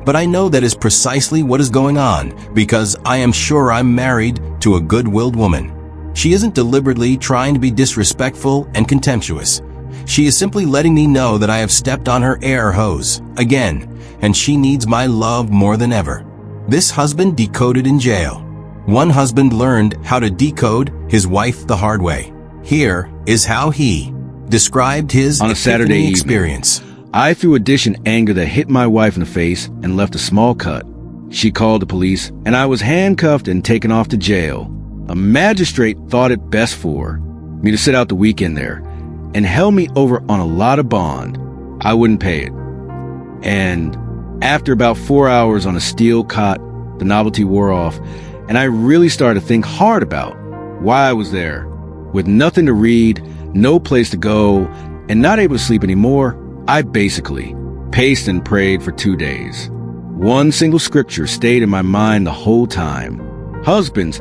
But I know that is precisely what is going on, because I am sure I'm married to a good-willed woman. She isn't deliberately trying to be disrespectful and contemptuous. She is simply letting me know that I have stepped on her air hose again, and she needs my love more than ever. This husband decoded in jail. One husband learned how to decode his wife the hard way. Here is how he described his On a Saturday evening, experience. I threw a dish in anger that hit my wife in the face and left a small cut. She called the police, and I was handcuffed and taken off to jail. A magistrate thought it best for me to sit out the weekend there and held me over on a lot of bond. I wouldn't pay it. And after about 4 hours on a steel cot, the novelty wore off, and I really started to think hard about why I was there. With nothing to read, no place to go, and not able to sleep anymore, I basically paced and prayed for 2 days. One single scripture stayed in my mind the whole time. Husbands,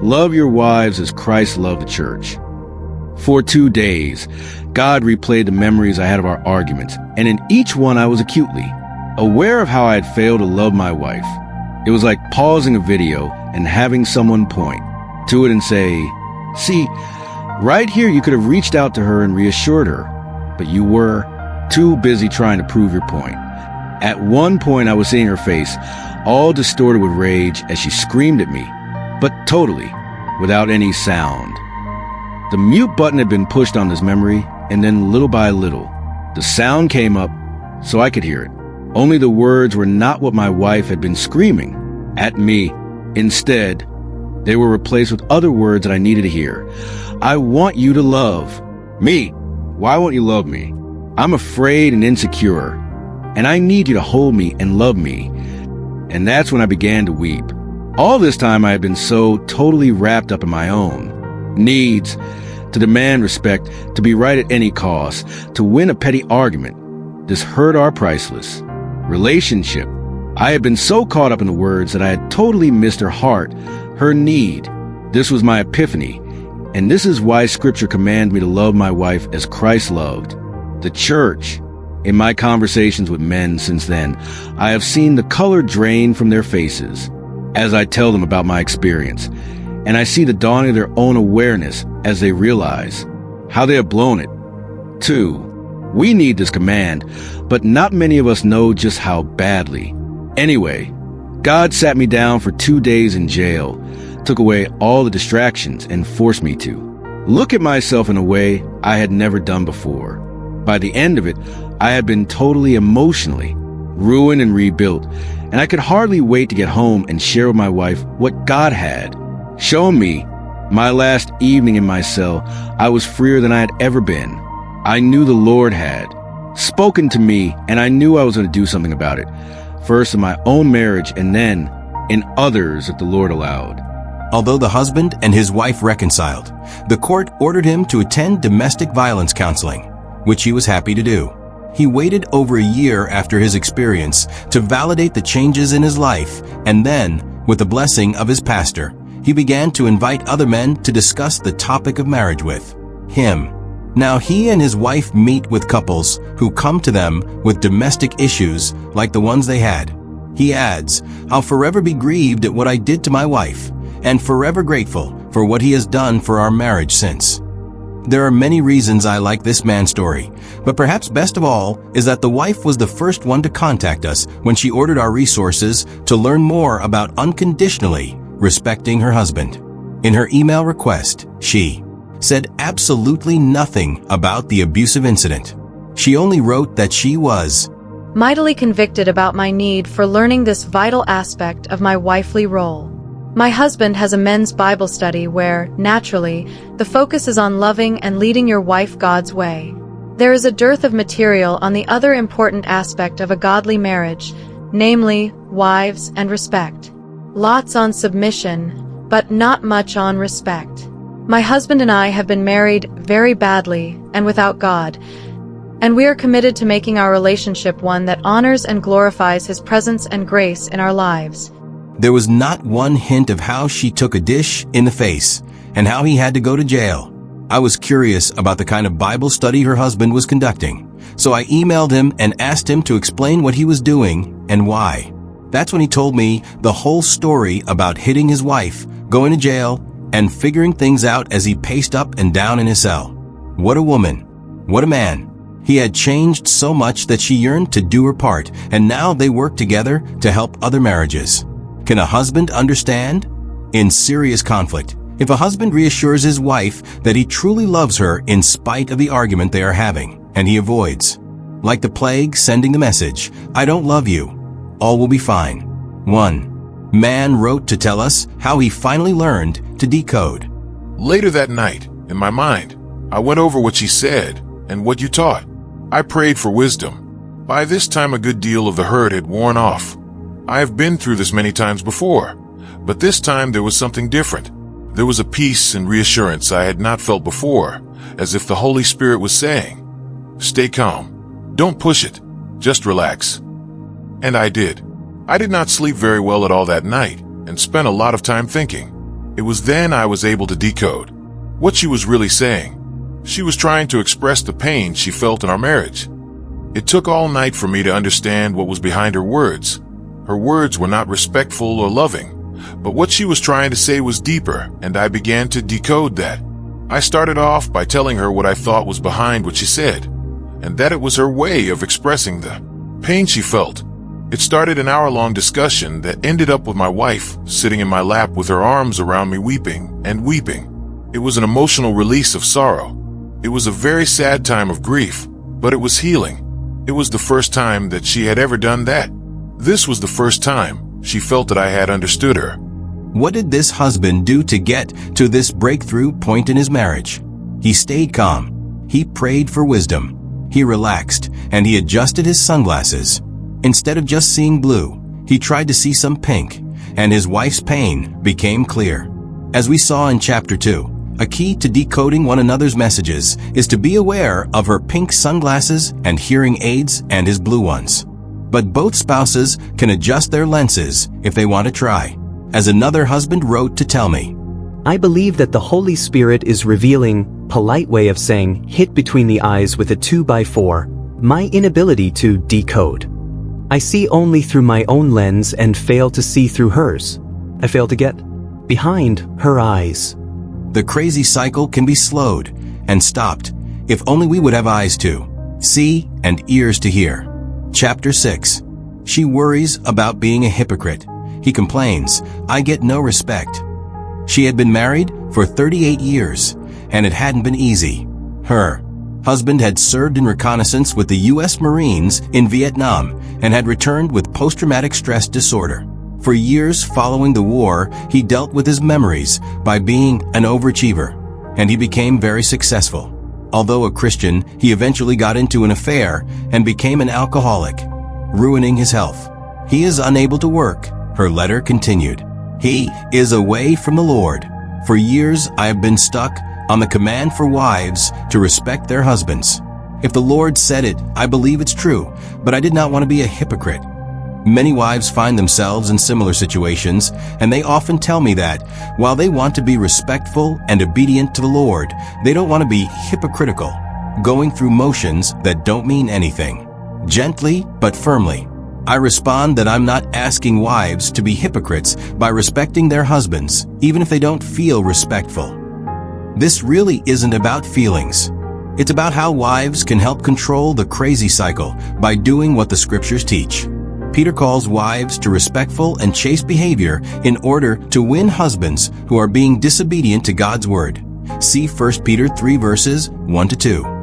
love your wives as Christ loved the church. For 2 days, God replayed the memories I had of our arguments, and in each one I was acutely aware of how I had failed to love my wife. It was like pausing a video and having someone point to it and say, "See, right here you could have reached out to her and reassured her, but you were too busy trying to prove your point." At one point I was seeing her face, all distorted with rage as she screamed at me, but totally without any sound. The mute button had been pushed on this memory, and then little by little, the sound came up so I could hear it. Only the words were not what my wife had been screaming at me. Instead, they were replaced with other words that I needed to hear. "I want you to love me. Why won't you love me? I'm afraid and insecure, and I need you to hold me and love me." And that's when I began to weep. All this time I had been so totally wrapped up in my own needs, to demand respect, to be right at any cost, to win a petty argument. This hurt our priceless relationship. I had been so caught up in the words that I had totally missed her heart, her need. This was my epiphany, and this is why Scripture commands me to love my wife as Christ loved the church. In my conversations with men since then, I have seen the color drain from their faces as I tell them about my experience, and I see the dawning of their own awareness as they realize how they have blown it. 2. We need this command, but not many of us know just how badly. Anyway, God sat me down for 2 days in jail. took away all the distractions and forced me to look at myself in a way I had never done before. By the end of it, I had been totally emotionally ruined and rebuilt, and I could hardly wait to get home and share with my wife what God had shown me. My last evening in my cell, I was freer than I had ever been. I knew the Lord had spoken to me, and I knew I was going to do something about it, first in my own marriage and then in others if the Lord allowed. Although the husband and his wife reconciled, the court ordered him to attend domestic violence counseling, which he was happy to do. He waited over a year after his experience to validate the changes in his life, and then, with the blessing of his pastor, he began to invite other men to discuss the topic of marriage with him. Now he and his wife meet with couples who come to them with domestic issues like the ones they had. He adds, "I'll forever be grieved at what I did to my wife, and forever grateful for what he has done for our marriage since." There are many reasons I like this man's story, but perhaps best of all is that the wife was the first one to contact us when she ordered our resources to learn more about unconditionally respecting her husband. In her email request, she said absolutely nothing about the abusive incident. She only wrote that she was mightily convicted about my need for learning this vital aspect of my wifely role. My husband has a men's Bible study where, naturally, the focus is on loving and leading your wife God's way. There is a dearth of material on the other important aspect of a godly marriage, namely, wives and respect. Lots on submission, but not much on respect. My husband and I have been married very badly and without God, and we are committed to making our relationship one that honors and glorifies His presence and grace in our lives. There was not one hint of how she took a dish in the face and how he had to go to jail. I was curious about the kind of Bible study her husband was conducting, so I emailed him and asked him to explain what he was doing and why. That's when he told me the whole story about hitting his wife, going to jail, and figuring things out as he paced up and down in his cell. What a woman. What a man. He had changed so much that she yearned to do her part, and now they work together to help other marriages. Can a husband understand? In serious conflict, if a husband reassures his wife that he truly loves her in spite of the argument they are having, and he avoids, like the plague sending the message, "I don't love you," all will be fine. One man wrote to tell us how he finally learned to decode. Later that night, in my mind, I went over what she said and what you taught. I prayed for wisdom. By this time, a good deal of the hurt had worn off. I have been through this many times before, but this time there was something different. There was a peace and reassurance I had not felt before, as if the Holy Spirit was saying, "Stay calm. Don't push it. Just relax." And I did. I did not sleep very well at all that night and spent a lot of time thinking. It was then I was able to decode what she was really saying. She was trying to express the pain she felt in our marriage. It took all night for me to understand what was behind her words. Her words were not respectful or loving, but what she was trying to say was deeper, and I began to decode that. I started off by telling her what I thought was behind what she said, and that it was her way of expressing the pain she felt. It started an hour-long discussion that ended up with my wife sitting in my lap with her arms around me weeping and weeping. It was an emotional release of sorrow. It was a very sad time of grief, but it was healing. It was the first time that she had ever done that. This was the first time she felt that I had understood her. What did this husband do to get to this breakthrough point in his marriage? He stayed calm. He prayed for wisdom. He relaxed, and he adjusted his sunglasses. Instead of just seeing blue, he tried to see some pink, and his wife's pain became clear. As we saw in chapter 2, a key to decoding one another's messages is to be aware of her pink sunglasses and hearing aids and his blue ones. But both spouses can adjust their lenses if they want to try. As another husband wrote to tell me, "I believe that the Holy Spirit is revealing, polite way of saying, hit between the eyes with a 2x4, my inability to decode. I see only through my own lens and fail to see through hers. I fail to get behind her eyes." The crazy cycle can be slowed and stopped if only we would have eyes to see and ears to hear. Chapter 6. She worries about being a hypocrite. He complains, "I get no respect." She had been married for 38 years, and it hadn't been easy. Her husband had served in reconnaissance with the U.S. Marines in Vietnam and had returned with post-traumatic stress disorder. For years following the war, he dealt with his memories by being an overachiever, and he became very successful. Although a Christian, he eventually got into an affair and became an alcoholic, ruining his health. He is unable to work. Her letter continued. He is away from the Lord. For years I have been stuck on the command for wives to respect their husbands. If the Lord said it, I believe it's true, but I did not want to be a hypocrite. Many wives find themselves in similar situations, and they often tell me that, while they want to be respectful and obedient to the Lord, they don't want to be hypocritical, going through motions that don't mean anything. Gently but firmly, I respond that I'm not asking wives to be hypocrites by respecting their husbands, even if they don't feel respectful. This really isn't about feelings. It's about how wives can help control the crazy cycle by doing what the scriptures teach. Peter calls wives to respectful and chaste behavior in order to win husbands who are being disobedient to God's word. See 1 Peter 3 verses 1-2.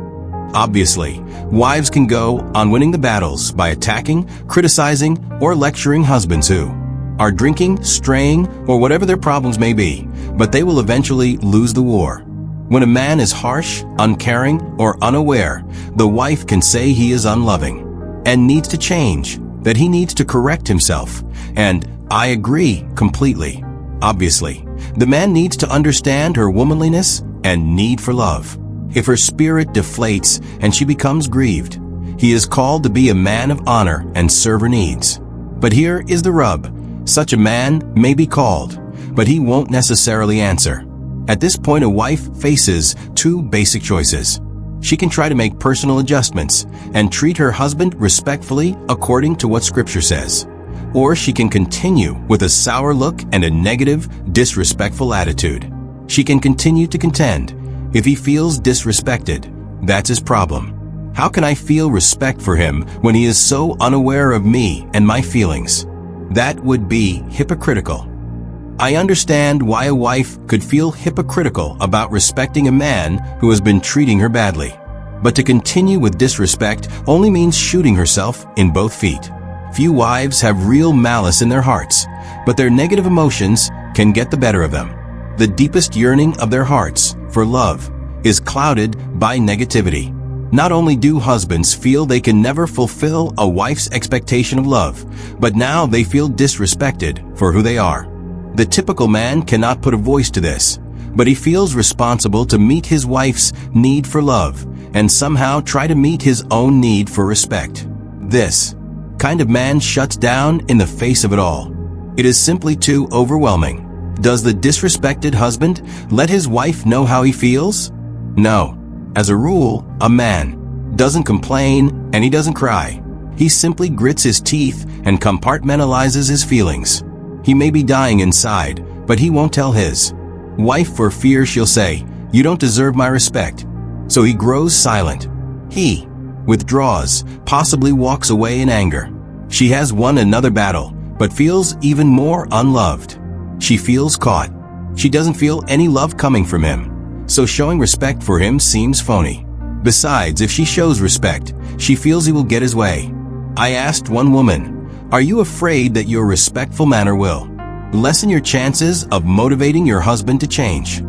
Obviously, wives can go on winning the battles by attacking, criticizing, or lecturing husbands who are drinking, straying, or whatever their problems may be, but they will eventually lose the war. When a man is harsh, uncaring, or unaware, the wife can say he is unloving and needs to change, that he needs to correct himself, and I agree completely. Obviously, the man needs to understand her womanliness and need for love. If her spirit deflates and she becomes grieved, he is called to be a man of honor and serve her needs. But here is the rub. Such a man may be called, but he won't necessarily answer. At this point, a wife faces two basic choices. She can try to make personal adjustments and treat her husband respectfully according to what Scripture says. Or she can continue with a sour look and a negative, disrespectful attitude. She can continue to contend. If he feels disrespected, that's his problem. How can I feel respect for him when he is so unaware of me and my feelings? That would be hypocritical. I understand why a wife could feel hypocritical about respecting a man who has been treating her badly. But to continue with disrespect only means shooting herself in both feet. Few wives have real malice in their hearts, but their negative emotions can get the better of them. The deepest yearning of their hearts for love is clouded by negativity. Not only do husbands feel they can never fulfill a wife's expectation of love, but now they feel disrespected for who they are. The typical man cannot put a voice to this, but he feels responsible to meet his wife's need for love and somehow try to meet his own need for respect. This kind of man shuts down in the face of it all. It is simply too overwhelming. Does the disrespected husband let his wife know how he feels? No. As a rule, a man doesn't complain and he doesn't cry. He simply grits his teeth and compartmentalizes his feelings. He may be dying inside, but he won't tell his wife for fear she'll say, "You don't deserve my respect." So he grows silent. He withdraws, possibly walks away in anger. She has won another battle, but feels even more unloved. She feels caught. She doesn't feel any love coming from him, so showing respect for him seems phony. Besides, if she shows respect, she feels he will get his way. I asked one woman, "Are you afraid that your respectful manner will lessen your chances of motivating your husband to change?"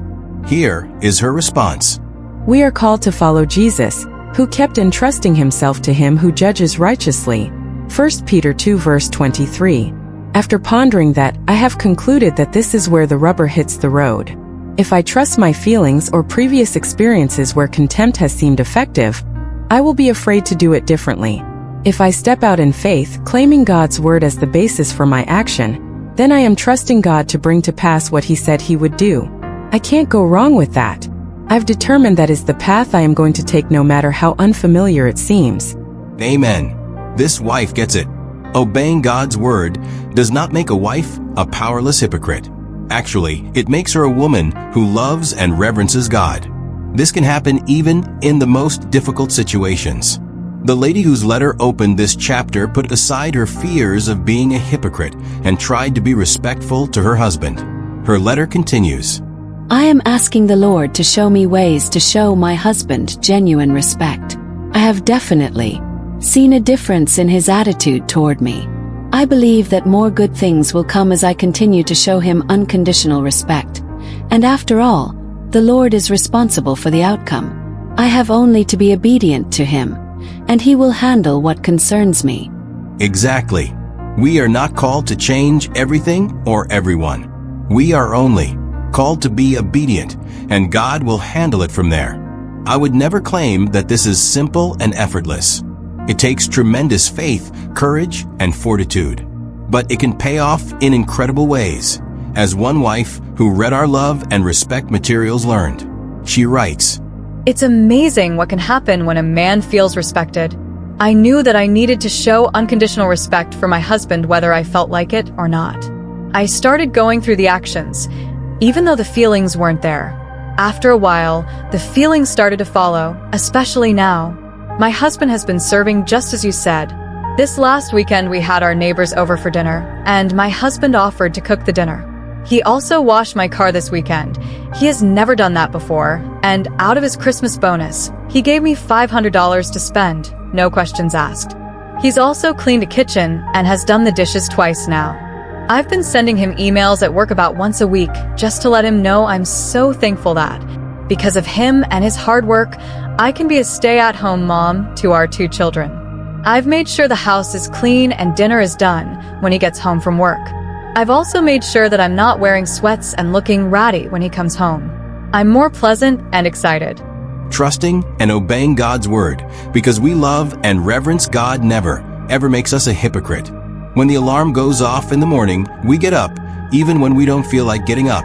Here is her response. We are called to follow Jesus, who kept entrusting himself to him who judges righteously. 1 Peter 2 verse 23. After pondering that, I have concluded that this is where the rubber hits the road. If I trust my feelings or previous experiences where contempt has seemed effective, I will be afraid to do it differently. If I step out in faith, claiming God's word as the basis for my action, then I am trusting God to bring to pass what he said he would do. I can't go wrong with that. I've determined that is the path I am going to take no matter how unfamiliar it seems. Amen. This wife gets it. Obeying God's word does not make a wife a powerless hypocrite. Actually, it makes her a woman who loves and reverences God. This can happen even in the most difficult situations. The lady whose letter opened this chapter put aside her fears of being a hypocrite and tried to be respectful to her husband. Her letter continues. I am asking the Lord to show me ways to show my husband genuine respect. I have definitely seen a difference in his attitude toward me. I believe that more good things will come as I continue to show him unconditional respect. And after all, the Lord is responsible for the outcome. I have only to be obedient to him, and he will handle what concerns me. Exactly. We are not called to change everything or everyone. We are only called to be obedient, and God will handle it from there. I would never claim that this is simple and effortless. It takes tremendous faith, courage, and fortitude. But it can pay off in incredible ways. As one wife who read our love and respect materials learned, she writes, It's amazing what can happen when a man feels respected. I knew that I needed to show unconditional respect for my husband whether I felt like it or not. I started going through the actions, even though the feelings weren't there. After a while, the feelings started to follow, especially now. My husband has been serving just as you said. This last weekend we had our neighbors over for dinner, and my husband offered to cook the dinner. He also washed my car this weekend. He has never done that before, and out of his Christmas bonus, he gave me $500 to spend, no questions asked. He's also cleaned a kitchen and has done the dishes twice now. I've been sending him emails at work about once a week just to let him know I'm so thankful that, because of him and his hard work, I can be a stay-at-home mom to our 2 children. I've made sure the house is clean and dinner is done when he gets home from work. I've also made sure that I'm not wearing sweats and looking ratty when he comes home. I'm more pleasant and excited. Trusting and obeying God's word, because we love and reverence God never, ever makes us a hypocrite. When the alarm goes off in the morning, we get up, even when we don't feel like getting up,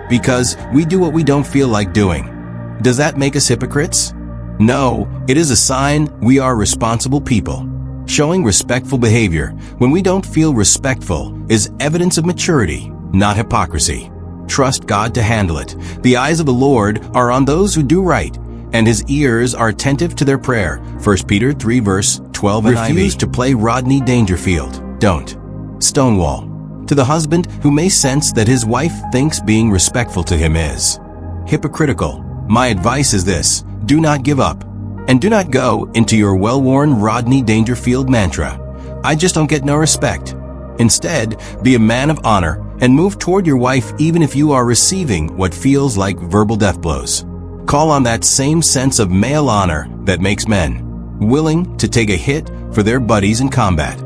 because we do what we don't feel like doing. Does that make us hypocrites? No, it is a sign we are responsible people. Showing respectful behavior when we don't feel respectful is evidence of maturity, not hypocrisy. Trust God to handle it. The eyes of the Lord are on those who do right, and his ears are attentive to their prayer. 1 Peter 3 verse 12 NIV. Refuse to play Rodney Dangerfield. Don't. Stonewall. To the husband who may sense that his wife thinks being respectful to him is hypocritical, my advice is this: do not give up. And do not go into your well-worn Rodney Dangerfield mantra, I just don't get no respect. Instead, be a man of honor and move toward your wife even if you are receiving what feels like verbal death blows. Call on that same sense of male honor that makes men willing to take a hit for their buddies in combat.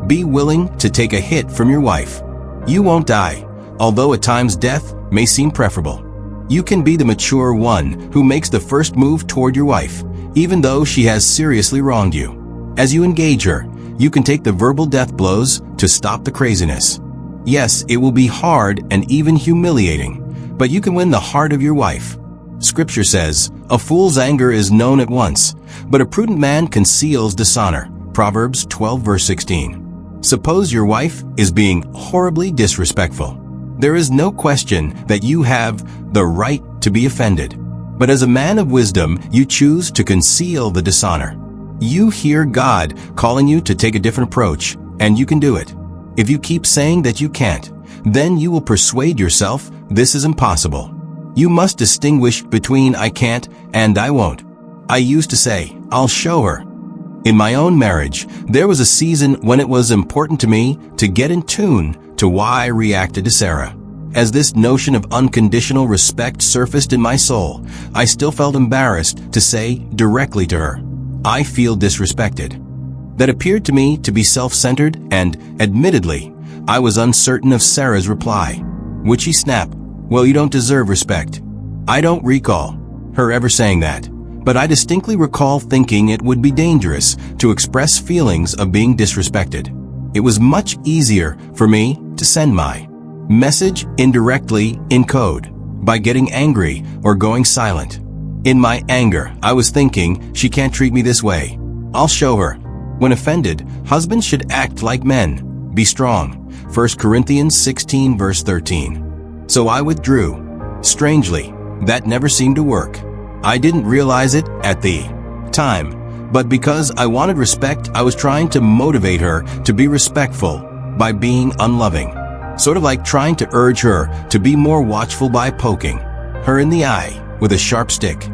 Be willing to take a hit from your wife. You won't die, although at times death may seem preferable. You can be the mature one who makes the first move toward your wife, even though she has seriously wronged you. As you engage her, you can take the verbal death blows to stop the craziness. Yes, it will be hard and even humiliating, but you can win the heart of your wife. Scripture says, a fool's anger is known at once, but a prudent man conceals dishonor. Proverbs 12 verse 16. Suppose your wife is being horribly disrespectful. There is no question that you have the right to be offended. But as a man of wisdom, you choose to conceal the dishonor. You hear God calling you to take a different approach, and you can do it. If you keep saying that you can't, then you will persuade yourself this is impossible. You must distinguish between I can't and I won't. I used to say, I'll show her. In my own marriage, there was a season when it was important to me to get in tune to why I reacted to Sarah. As this notion of unconditional respect surfaced in my soul, I still felt embarrassed to say directly to her, I feel disrespected. That appeared to me to be self-centered, and, admittedly, I was uncertain of Sarah's reply. Would she snap, well, you don't deserve respect? I don't recall her ever saying that, but I distinctly recall thinking it would be dangerous to express feelings of being disrespected. It was much easier for me to send my message indirectly in code, by getting angry or going silent. In my anger, I was thinking, she can't treat me this way. I'll show her. When offended, husbands should act like men. Be strong. 1 Corinthians 16 verse 13. So I withdrew. Strangely, that never seemed to work. I didn't realize it at the time, but because I wanted respect, I was trying to motivate her to be respectful by being unloving. sort of like trying to urge her to be more watchful by poking her in the eye with a sharp stick.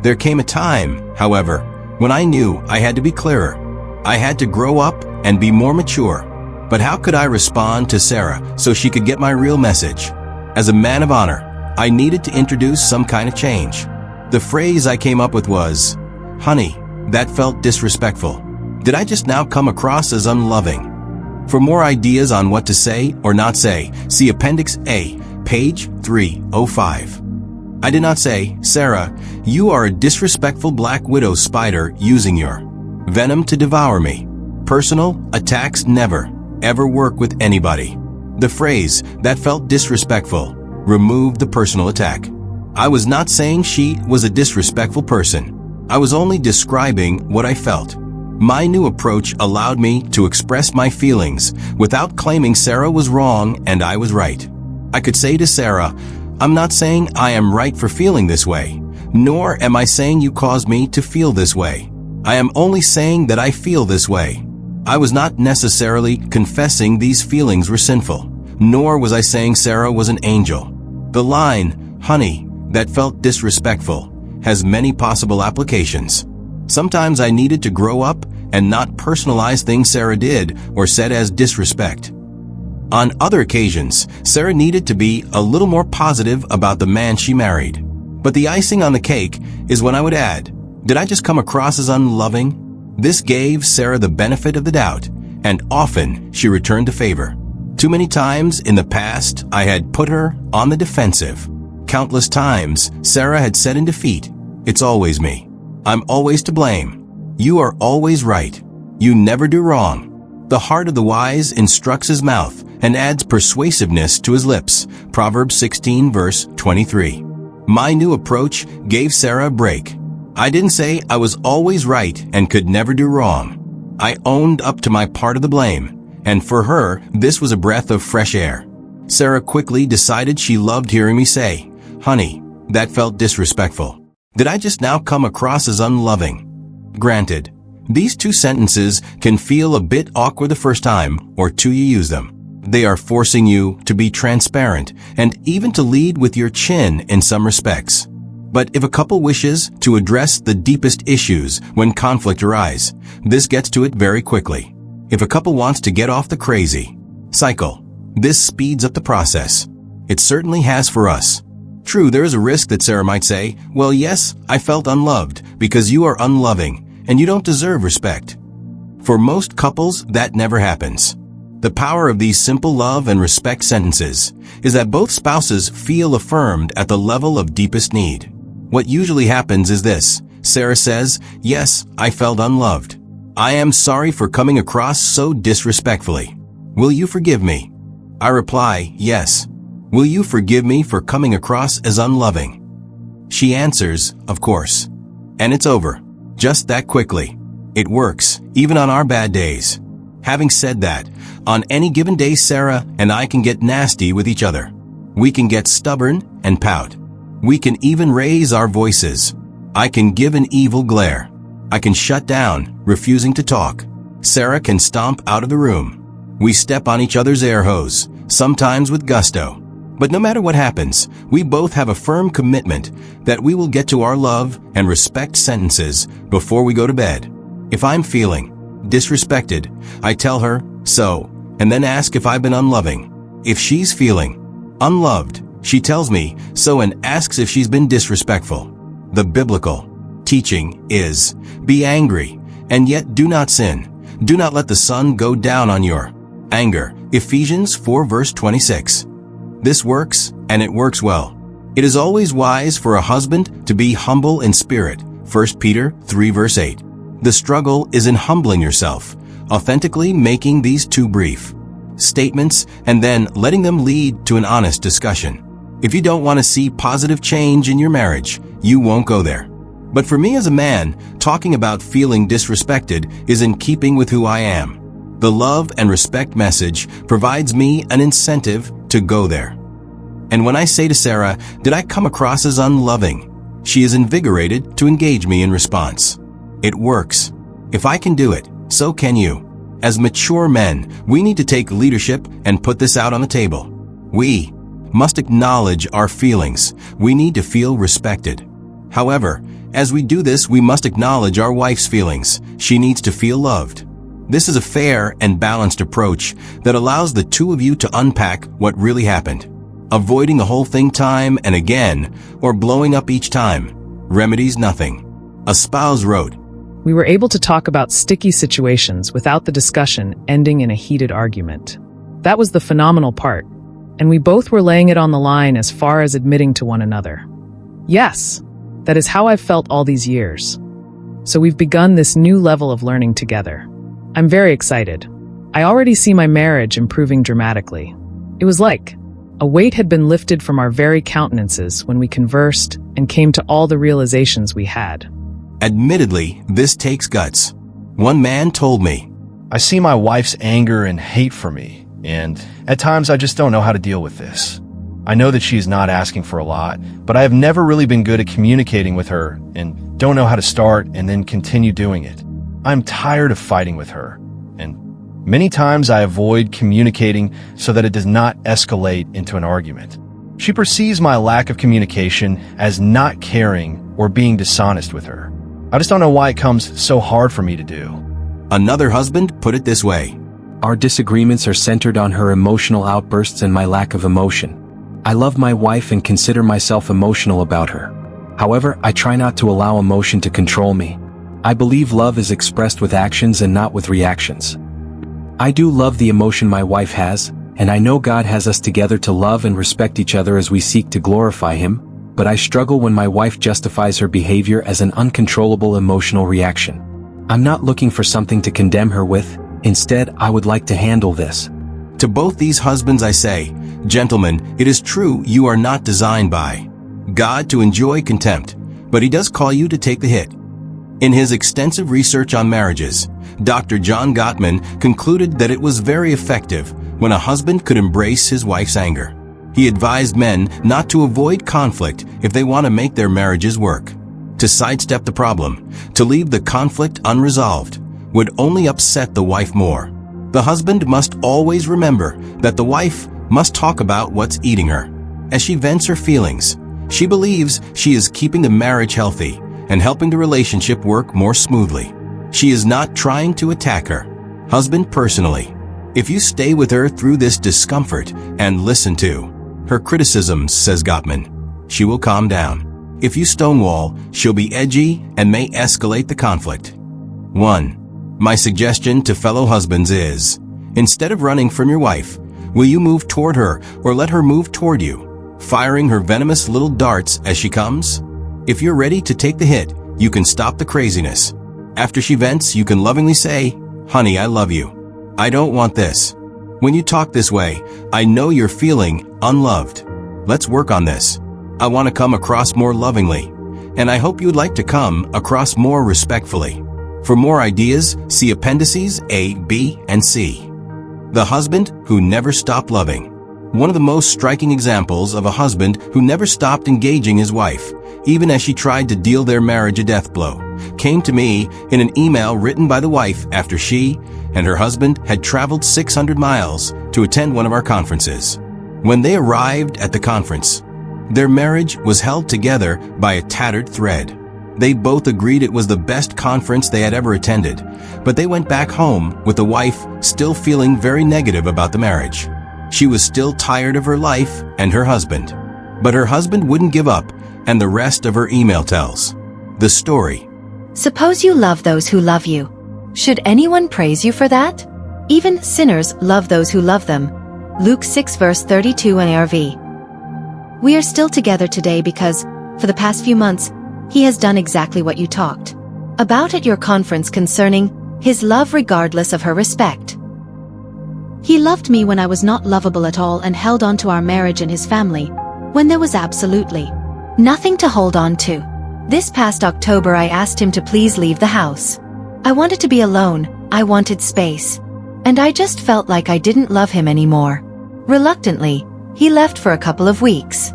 There came a time, however, when I knew I had to be clearer. I had to grow up and be more mature. But how could I respond to Sarah so she could get my real message? As a man of honor, I needed to introduce some kind of change. The phrase I came up with was, "Honey, that felt disrespectful. Did I just now come across as unloving?" For more ideas on what to say or not say, see Appendix A, page 305. I did not say, "Sarah, you are a disrespectful black widow spider using your venom to devour me." Personal attacks never, ever work with anybody. The phrase, "that felt disrespectful," removed the personal attack. I was not saying she was a disrespectful person. I was only describing what I felt. My new approach allowed me to express my feelings without claiming Sarah was wrong and I was right. I could say to Sarah, "I'm not saying I am right for feeling this way, nor am I saying you caused me to feel this way. I am only saying that I feel this way." I was not necessarily confessing these feelings were sinful, nor was I saying Sarah was an angel. The line, "Honey, that felt disrespectful," has many possible applications. Sometimes I needed to grow up and not personalize things Sarah did or said as disrespect. On other occasions, Sarah needed to be a little more positive about the man she married. But the icing on the cake is when I would add, "Did I just come across as unloving?" This gave Sarah the benefit of the doubt, and often she returned to favor. Too many times in the past, I had put her on the defensive. Countless times, Sarah had said in defeat, "It's always me. I'm always to blame. You are always right. You never do wrong." The heart of the wise instructs his mouth and adds persuasiveness to his lips. Proverbs 16 verse 23. My new approach gave Sarah a break. I didn't say I was always right and could never do wrong. I owned up to my part of the blame, and for her, this was a breath of fresh air. Sarah quickly decided she loved hearing me say, "Honey, that felt disrespectful. Did I just now come across as unloving?" Granted, these two sentences can feel a bit awkward the first time or two you use them. They are forcing you to be transparent and even to lead with your chin in some respects. But if a couple wishes to address the deepest issues when conflict arises, this gets to it very quickly. If a couple wants to get off the crazy cycle, this speeds up the process. It certainly has for us. True, there is a risk that Sarah might say, "Well, yes, I felt unloved because you are unloving and you don't deserve respect." For most couples, that never happens. The power of these simple love and respect sentences is that both spouses feel affirmed at the level of deepest need. What usually happens is this. Sarah says, "Yes, I felt unloved. I am sorry for coming across so disrespectfully. Will you forgive me?" I reply, "Yes. Will you forgive me for coming across as unloving?" She answers, "Of course." And it's over. Just that quickly. It works, even on our bad days. Having said that, on any given day Sarah and I can get nasty with each other. We can get stubborn and pout. We can even raise our voices. I can give an evil glare. I can shut down, refusing to talk. Sarah can stomp out of the room. We step on each other's air hose, sometimes with gusto. But no matter what happens, we both have a firm commitment that we will get to our love and respect sentences before we go to bed. If I'm feeling disrespected, I tell her so, and then ask if I've been unloving. If she's feeling unloved, she tells me so and asks if she's been disrespectful. The biblical teaching is, be angry, and yet do not sin. Do not let the sun go down on your anger. Ephesians 4 verse 26. This works, and it works well. It is always wise for a husband to be humble in spirit. 1 Peter 3 verse 8. The struggle is in humbling yourself, authentically making these two brief statements and then letting them lead to an honest discussion. If you don't want to see positive change in your marriage, you won't go there. But for me as a man, talking about feeling disrespected is in keeping with who I am. The love and respect message provides me an incentive to go there. And when I say to Sarah, "Did I come across as unloving?" she is invigorated to engage me in response. It works. If I can do it, so can you. As mature men, we need to take leadership and put this out on the table. We must acknowledge our feelings. We need to feel respected. However, as we do this, we must acknowledge our wife's feelings. She needs to feel loved. This is a fair and balanced approach that allows the two of you to unpack what really happened. Avoiding the whole thing time and again, or blowing up each time, remedies nothing. A spouse wrote, "We were able to talk about sticky situations without the discussion ending in a heated argument. That was the phenomenal part, and we both were laying it on the line as far as admitting to one another. Yes, that is how I've felt all these years. So we've begun this new level of learning together. I'm very excited. I already see my marriage improving dramatically. It was like a weight had been lifted from our very countenances when we conversed and came to all the realizations we had." Admittedly, this takes guts. One man told me, "I see my wife's anger and hate for me, and at times I just don't know how to deal with this. I know that she's not asking for a lot, but I have never really been good at communicating with her and don't know how to start and then continue doing it. I'm tired of fighting with her, and many times I avoid communicating so that it does not escalate into an argument. She perceives my lack of communication as not caring or being dishonest with her. I just don't know why it comes so hard for me to do." Another husband put it this way, "Our disagreements are centered on her emotional outbursts and my lack of emotion. I love my wife and consider myself emotional about her. However, I try not to allow emotion to control me. I believe love is expressed with actions and not with reactions. I do love the emotion my wife has, and I know God has us together to love and respect each other as we seek to glorify Him, but I struggle when my wife justifies her behavior as an uncontrollable emotional reaction. I'm not looking for something to condemn her with. Instead, I would like to handle this." To both these husbands I say, gentlemen, it is true you are not designed by God to enjoy contempt, but He does call you to take the hit. In his extensive research on marriages, Dr. John Gottman concluded that it was very effective when a husband could embrace his wife's anger. He advised men not to avoid conflict if they want to make their marriages work. To sidestep the problem, to leave the conflict unresolved, would only upset the wife more. The husband must always remember that the wife must talk about what's eating her. As she vents her feelings, she believes she is keeping the marriage healthy and helping the relationship work more smoothly. She is not trying to attack her husband personally. If you stay with her through this discomfort and listen to her criticisms, says Gottman, she will calm down. If you stonewall, she'll be edgy and may escalate the conflict. 1. My suggestion to fellow husbands is, instead of running from your wife, will you move toward her or let her move toward you, firing her venomous little darts as she comes? If you're ready to take the hit, you can stop the craziness. After she vents, you can lovingly say, "Honey, I love you. I don't want this." When you talk this way, I know you're feeling unloved. Let's work on this. I want to come across more lovingly, and I hope you'd like to come across more respectfully. For more ideas, see appendices A, B, and C. The husband who never stopped loving. One of the most striking examples of a husband who never stopped engaging his wife, even as she tried to deal their marriage a death blow, came to me in an email written by the wife after she and her husband had traveled 600 miles to attend one of our conferences. When they arrived at the conference, their marriage was held together by a tattered thread. They both agreed it was the best conference they had ever attended, but they went back home with the wife still feeling very negative about the marriage. She was still tired of her life and her husband. But her husband wouldn't give up, and the rest of her email tells the story. Suppose you love those who love you. Should anyone praise you for that? Even sinners love those who love them. Luke 6 verse 32 NRV. We are still together today because, for the past few months, he has done exactly what you talked about at your conference concerning his love regardless of her respect. He loved me when I was not lovable at all and held on to our marriage and his family, when there was absolutely nothing to hold on to. This past October I asked him to please leave the house. I wanted to be alone, I wanted space. And I just felt like I didn't love him anymore. Reluctantly, he left for a couple of weeks.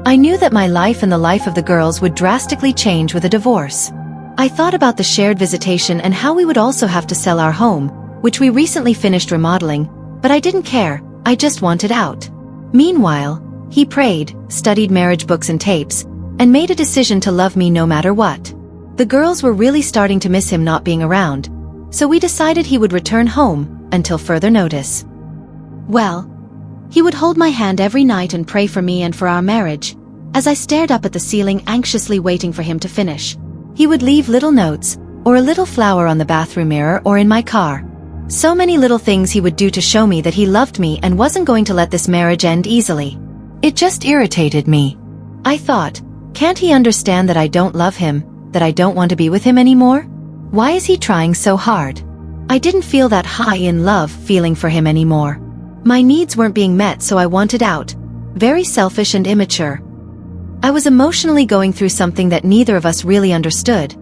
I knew that my life and the life of the girls would drastically change with a divorce. I thought about the shared visitation and how we would also have to sell our home, which we recently finished remodeling, but I didn't care, I just wanted out. Meanwhile, he prayed, studied marriage books and tapes, and made a decision to love me no matter what. The girls were really starting to miss him not being around, so we decided he would return home, until further notice. Well, he would hold my hand every night and pray for me and for our marriage. As I stared up at the ceiling anxiously waiting for him to finish, he would leave little notes, or a little flower on the bathroom mirror or in my car. So many little things he would do to show me that he loved me and wasn't going to let this marriage end easily. It just irritated me. I thought, can't he understand that I don't love him, that I don't want to be with him anymore? Why is he trying so hard? I didn't feel that high in love feeling for him anymore. My needs weren't being met, so I wanted out. Very selfish and immature. I was emotionally going through something that neither of us really understood,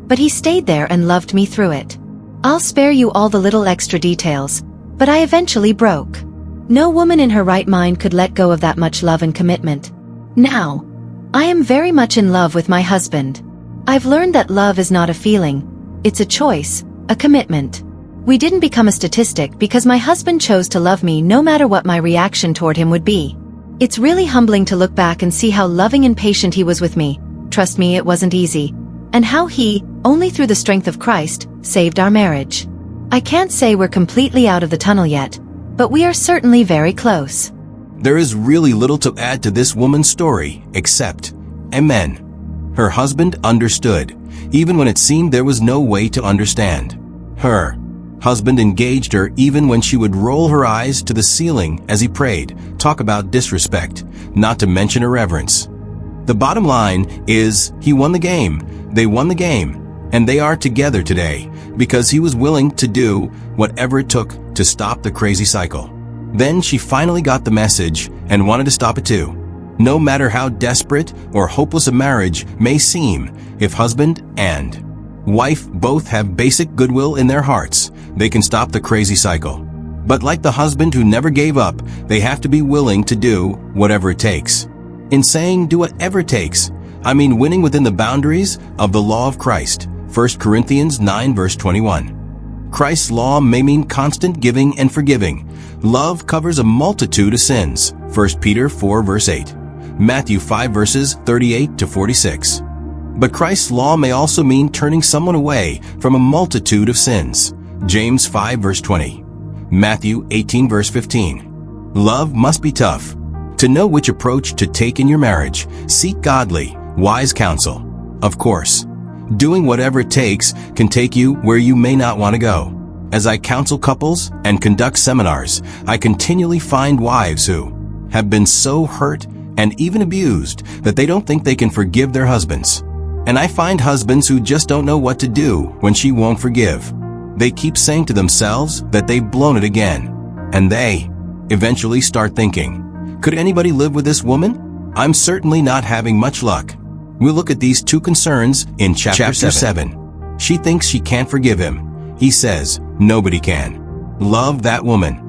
but he stayed there and loved me through it. I'll spare you all the little extra details, but I eventually broke. No woman in her right mind could let go of that much love and commitment. Now, I am very much in love with my husband. I've learned that love is not a feeling, it's a choice, a commitment. We didn't become a statistic because my husband chose to love me no matter what my reaction toward him would be. It's really humbling to look back and see how loving and patient he was with me. Trust me, it wasn't easy. And how he, only through the strength of Christ, saved our marriage. I can't say we're completely out of the tunnel yet, but we are certainly very close. There is really little to add to this woman's story, except, amen. Her husband understood, even when it seemed there was no way to understand. Her husband engaged her even when she would roll her eyes to the ceiling as he prayed. Talk about disrespect, not to mention irreverence. The bottom line is, he won the game, they won the game, and they are together today because he was willing to do whatever it took to stop the crazy cycle. Then she finally got the message and wanted to stop it too. No matter how desperate or hopeless a marriage may seem, if husband and wife both have basic goodwill in their hearts, they can stop the crazy cycle. But like the husband who never gave up, they have to be willing to do whatever it takes. In saying do whatever it takes, I mean winning within the boundaries of the law of Christ. 1 Corinthians 9 verse 21. Christ's law may mean constant giving and forgiving. Love covers a multitude of sins. 1 Peter 4 verse 8. Matthew 5 verses 38 to 46. But Christ's law may also mean turning someone away from a multitude of sins. James 5 verse 20. Matthew 18 verse 15. Love must be tough. To know which approach to take in your marriage, seek godly, wise counsel. Of course, doing whatever it takes can take you where you may not want to go. As I counsel couples and conduct seminars, I continually find wives who have been so hurt and even abused that they don't think they can forgive their husbands. And I find husbands who just don't know what to do when she won't forgive. They keep saying to themselves that they've blown it again. And they eventually start thinking, could anybody live with this woman? I'm certainly not having much luck. We'll look at these two concerns in chapter 7. She thinks she can't forgive him. He says, nobody can. Love that woman.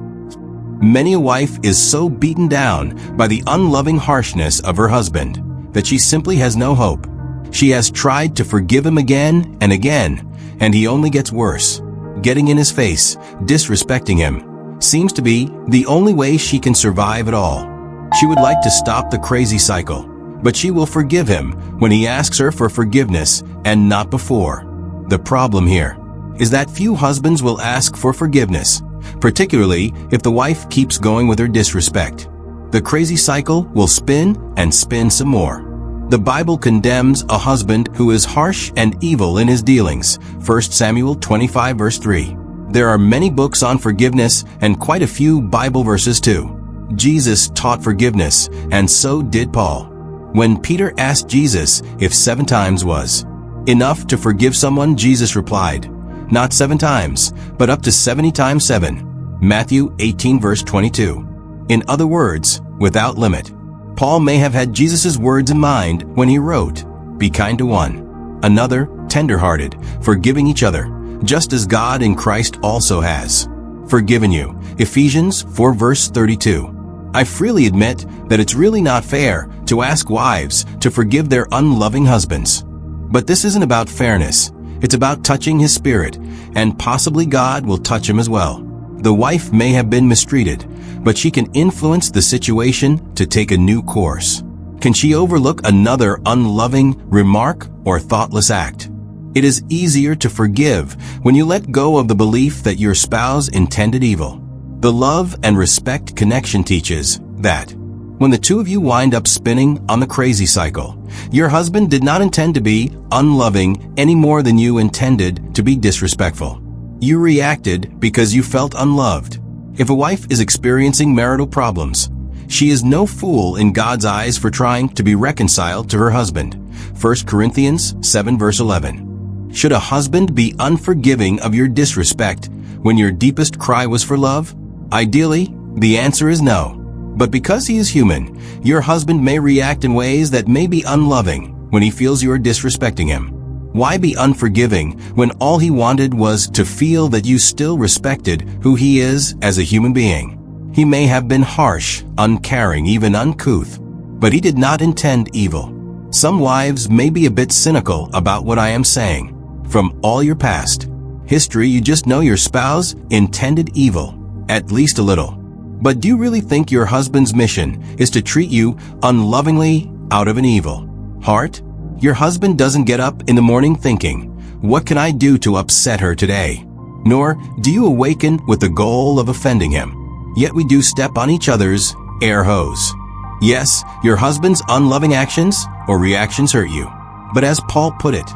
Many a wife is so beaten down by the unloving harshness of her husband that she simply has no hope. She has tried to forgive him again and again, and he only gets worse. Getting in his face, disrespecting him, seems to be the only way she can survive at all. She would like to stop the crazy cycle, but she will forgive him when he asks her for forgiveness and not before. The problem here is that few husbands will ask for forgiveness, particularly if the wife keeps going with her disrespect. The crazy cycle will spin and spin some more. The Bible condemns a husband who is harsh and evil in his dealings. 1 Samuel 25 verse 3. There are many books on forgiveness and quite a few Bible verses too. Jesus taught forgiveness, and so did Paul. When Peter asked Jesus if 7 times was enough to forgive someone, Jesus replied, not 7 times, but up to 70 times 7. Matthew 18 verse 22. In other words, without limit. Paul may have had Jesus' words in mind when he wrote, be kind to one another, tender-hearted, forgiving each other, just as God in Christ also has forgiven you. Ephesians 4 verse 32. I freely admit that it's really not fair to ask wives to forgive their unloving husbands. But this isn't about fairness. It's about touching his spirit, and possibly God will touch him as well. The wife may have been mistreated, but she can influence the situation to take a new course. Can she overlook another unloving remark or thoughtless act? It is easier to forgive when you let go of the belief that your spouse intended evil. The love and respect connection teaches that when the two of you wind up spinning on the crazy cycle, your husband did not intend to be unloving any more than you intended to be disrespectful. You reacted because you felt unloved. If a wife is experiencing marital problems, she is no fool in God's eyes for trying to be reconciled to her husband. 1 Corinthians 7 verse 11. Should a husband be unforgiving of your disrespect when your deepest cry was for love? Ideally, the answer is no. But because he is human, your husband may react in ways that may be unloving when he feels you are disrespecting him. Why be unforgiving when all he wanted was to feel that you still respected who he is as a human being? He may have been harsh, uncaring, even uncouth, but he did not intend evil. Some wives may be a bit cynical about what I am saying. From all your past history, you just know your spouse intended evil, at least a little. But do you really think your husband's mission is to treat you unlovingly out of an evil heart? Your husband doesn't get up in the morning thinking, "What can I do to upset her today?" Nor do you awaken with the goal of offending him. Yet we do step on each other's air hose. Yes, your husband's unloving actions or reactions hurt you. But as Paul put it,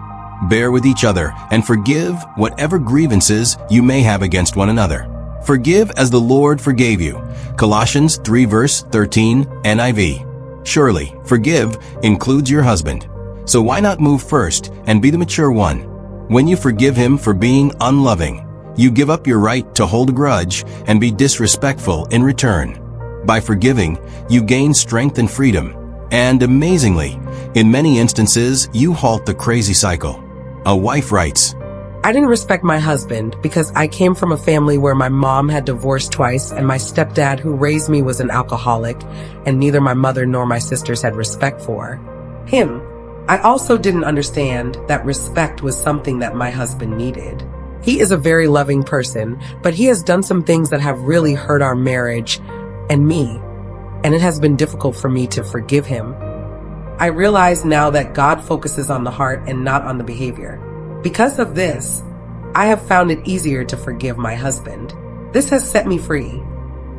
bear with each other and forgive whatever grievances you may have against one another. Forgive as the Lord forgave you. Colossians 3 verse 13 NIV. Surely, forgive includes your husband. So why not move first and be the mature one? When you forgive him for being unloving, you give up your right to hold a grudge and be disrespectful in return. By forgiving, you gain strength and freedom. And amazingly, in many instances, you halt the crazy cycle. A wife writes, I didn't respect my husband because I came from a family where my mom had divorced twice and my stepdad who raised me was an alcoholic, and neither my mother nor my sisters had respect for him. I also didn't understand that respect was something that my husband needed. He is a very loving person, but he has done some things that have really hurt our marriage and me, and it has been difficult for me to forgive him. I realize now that God focuses on the heart and not on the behavior. Because of this, I have found it easier to forgive my husband. This has set me free.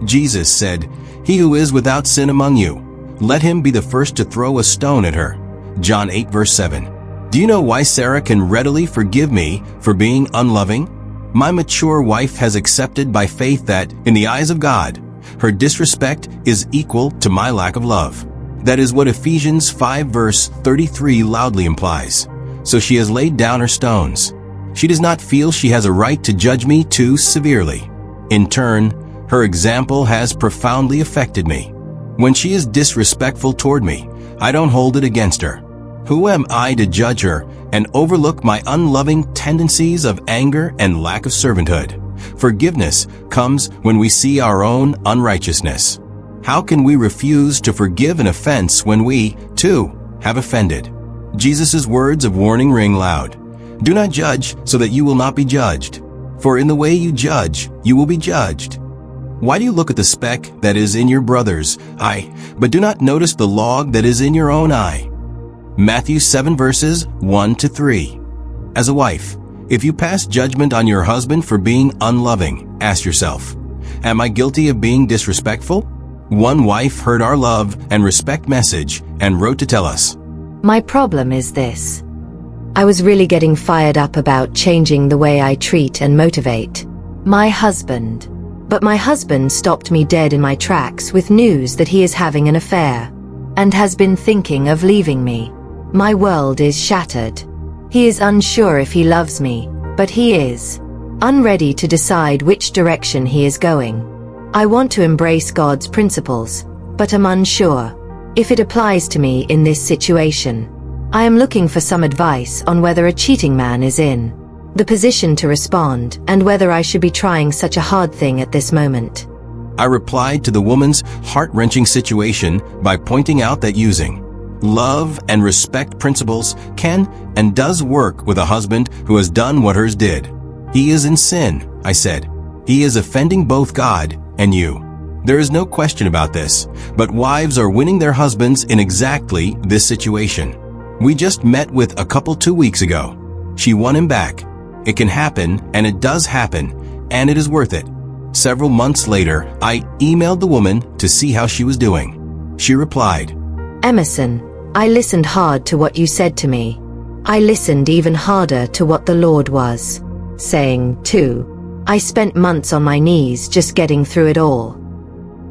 Jesus said, "He who is without sin among you, let him be the first to throw a stone at her." John 8 verse 7. Do you know why Sarah can readily forgive me for being unloving? My mature wife has accepted by faith that, in the eyes of God, her disrespect is equal to my lack of love. That is what Ephesians 5 verse 33 loudly implies. So she has laid down her stones. She does not feel she has a right to judge me too severely. In turn, her example has profoundly affected me. When she is disrespectful toward me, I don't hold it against her. Who am I to judge her and overlook my unloving tendencies of anger and lack of servanthood? Forgiveness comes when we see our own unrighteousness. How can we refuse to forgive an offense when we, too, have offended? Jesus' words of warning ring loud. Do not judge so that you will not be judged. For in the way you judge, you will be judged. Why do you look at the speck that is in your brother's eye, but do not notice the log that is in your own eye? Matthew 7 verses 1 to 3. As a wife, if you pass judgment on your husband for being unloving, ask yourself, am I guilty of being disrespectful? One wife heard our love and respect message and wrote to tell us, My problem is this. I was really getting fired up about changing the way I treat and motivate my husband. But my husband stopped me dead in my tracks with news that he is having an affair and has been thinking of leaving me. My world is shattered. He is unsure if he loves me, but he is unready to decide which direction he is going. I want to embrace God's principles, but am unsure if it applies to me in this situation. I am looking for some advice on whether a cheating man is in the position to respond and whether I should be trying such a hard thing at this moment. I replied to the woman's heart-wrenching situation by pointing out that using Love and respect principles can and does work with a husband who has done what hers did. He is in sin, I said. He is offending both God and you. There is no question about this, but wives are winning their husbands in exactly this situation. We just met with a couple 2 weeks ago. She won him back. It can happen, and it does happen, and it is worth it. Several months later, I emailed the woman to see how she was doing. She replied, Emerson, I listened hard to what you said to me. I listened even harder to what the Lord was saying, too. I spent months on my knees just getting through it all.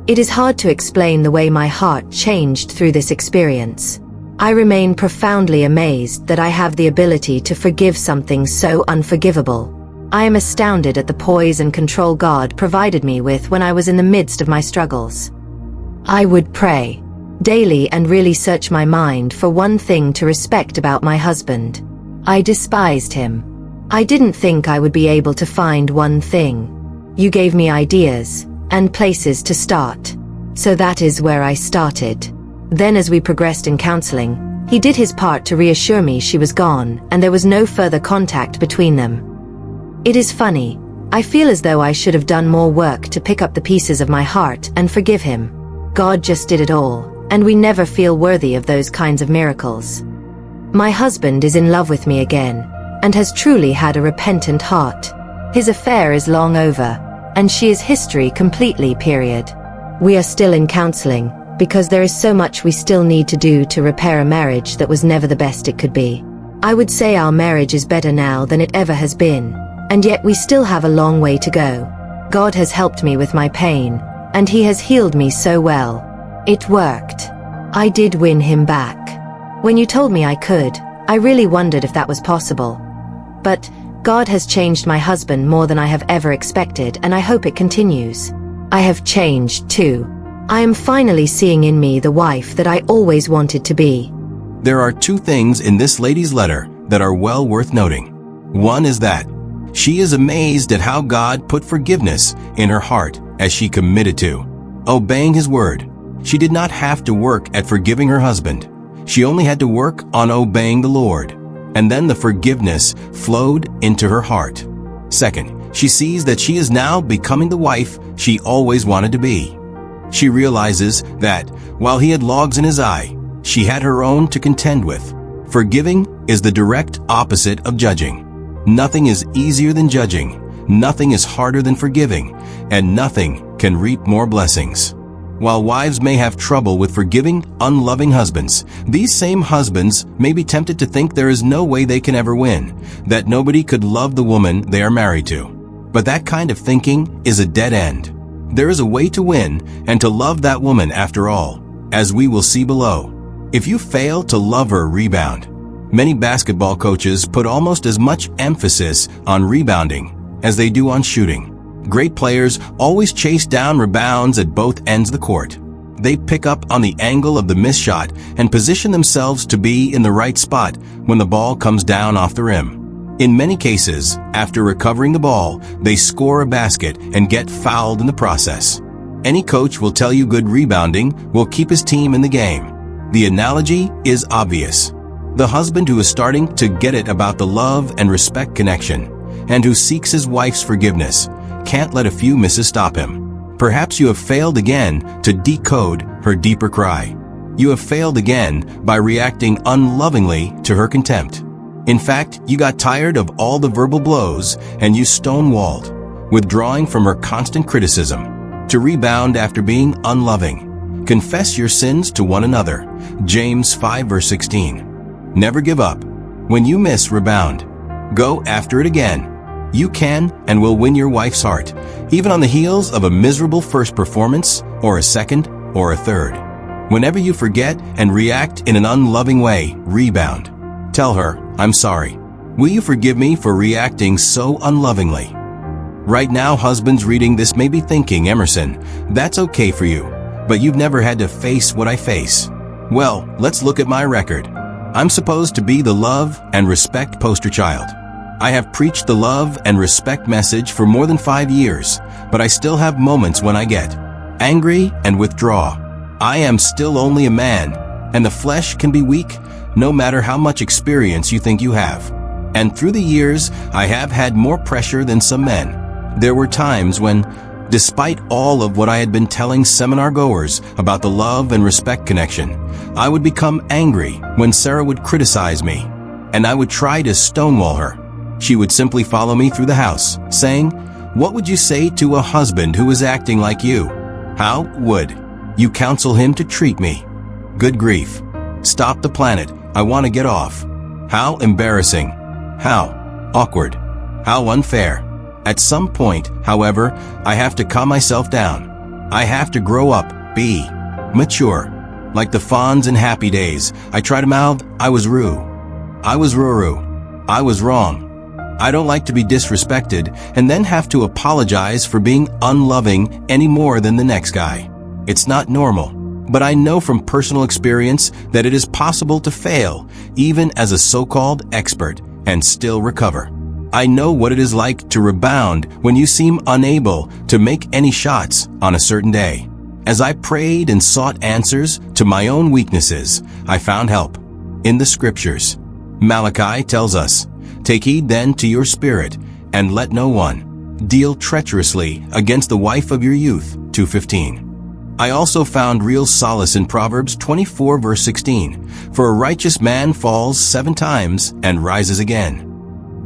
It is hard to explain the way my heart changed through this experience. I remain profoundly amazed that I have the ability to forgive something so unforgivable. I am astounded at the poise and control God provided me with when I was in the midst of my struggles. I would pray daily and really search my mind for one thing to respect about my husband. I despised him. I didn't think I would be able to find one thing. You gave me ideas and places to start. So that is where I started. Then as we progressed in counseling, he did his part to reassure me she was gone and there was no further contact between them. It is funny, I feel as though I should have done more work to pick up the pieces of my heart and forgive him. God just did it all, and we never feel worthy of those kinds of miracles. My husband is in love with me again, and has truly had a repentant heart. His affair is long over, and she is history completely, period. We are still in counseling, because there is so much we still need to do to repair a marriage that was never the best it could be. I would say our marriage is better now than it ever has been, and yet we still have a long way to go. God has helped me with my pain, and he has healed me so well. It worked. I did win him back. When you told me I could, I really wondered if that was possible. But God has changed my husband more than I have ever expected, and I hope it continues. I have changed too. I am finally seeing in me the wife that I always wanted to be. There are 2 things in this lady's letter that are well worth noting. One is that she is amazed at how God put forgiveness in her heart as she committed to obeying his word. She did not have to work at forgiving her husband. She only had to work on obeying the Lord. And then the forgiveness flowed into her heart. Second, she sees that she is now becoming the wife she always wanted to be. She realizes that, while he had logs in his eye, she had her own to contend with. Forgiving is the direct opposite of judging. Nothing is easier than judging, nothing is harder than forgiving, and nothing can reap more blessings. While wives may have trouble with forgiving unloving husbands, these same husbands may be tempted to think there is no way they can ever win, that nobody could love the woman they are married to. But that kind of thinking is a dead end. There is a way to win and to love that woman after all, as we will see below. If you fail to love her, rebound. Many basketball coaches put almost as much emphasis on rebounding as they do on shooting. Great players always chase down rebounds at both ends of the court. They pick up on the angle of the missed shot and position themselves to be in the right spot when the ball comes down off the rim. In many cases, after recovering the ball, they score a basket and get fouled in the process. Any coach will tell you good rebounding will keep his team in the game. The analogy is obvious. The husband who is starting to get it about the love and respect connection, and who seeks his wife's forgiveness, can't let a few misses stop him. Perhaps you have failed again to decode her deeper cry. You have failed again by reacting unlovingly to her contempt. In fact, you got tired of all the verbal blows and you stonewalled, withdrawing from her constant criticism. To rebound after being unloving, confess your sins to one another. James 5 verse 16. Never give up. When you miss, rebound. Go after it again. You can and will win your wife's heart, even on the heels of a miserable first performance, or a second, or a third. Whenever you forget and react in an unloving way, rebound. Tell her, I'm sorry. Will you forgive me for reacting so unlovingly? Right now, husbands reading this may be thinking, Emerson, that's okay for you, but you've never had to face what I face. Well, let's look at my record. I'm supposed to be the love and respect poster child. I have preached the love and respect message for more than 5 years, but I still have moments when I get angry and withdraw. I am still only a man, And the flesh can be weak, no matter how much experience you think you have. And through the years, I have had more pressure than some men. There were times when, despite all of what I had been telling seminar goers about the love and respect connection, I would become angry when Sarah would criticize me, and I would try to stonewall her. She would simply follow me through the house, saying, "What would you say to a husband who is acting like you? How would you counsel him to treat me? Good grief. Stop the planet. I want to get off. How embarrassing. How awkward. How unfair." At some point, however, I have to calm myself down. I have to grow up, be mature. Like the Fonz in Happy Days, I try to mouth, "I was Roo. I was Ruru. I was wrong." I don't like to be disrespected and then have to apologize for being unloving any more than the next guy. It's not normal, but I know from personal experience that it is possible to fail, even as a so-called expert, and still recover. I know what it is like to rebound when you seem unable to make any shots on a certain day. As I prayed and sought answers to my own weaknesses, I found help in the scriptures. Malachi tells us, "Take heed then to your spirit, and let no one deal treacherously against the wife of your youth." 2:15. I also found real solace in Proverbs 24 verse 16, "For a righteous man falls 7 times and rises again."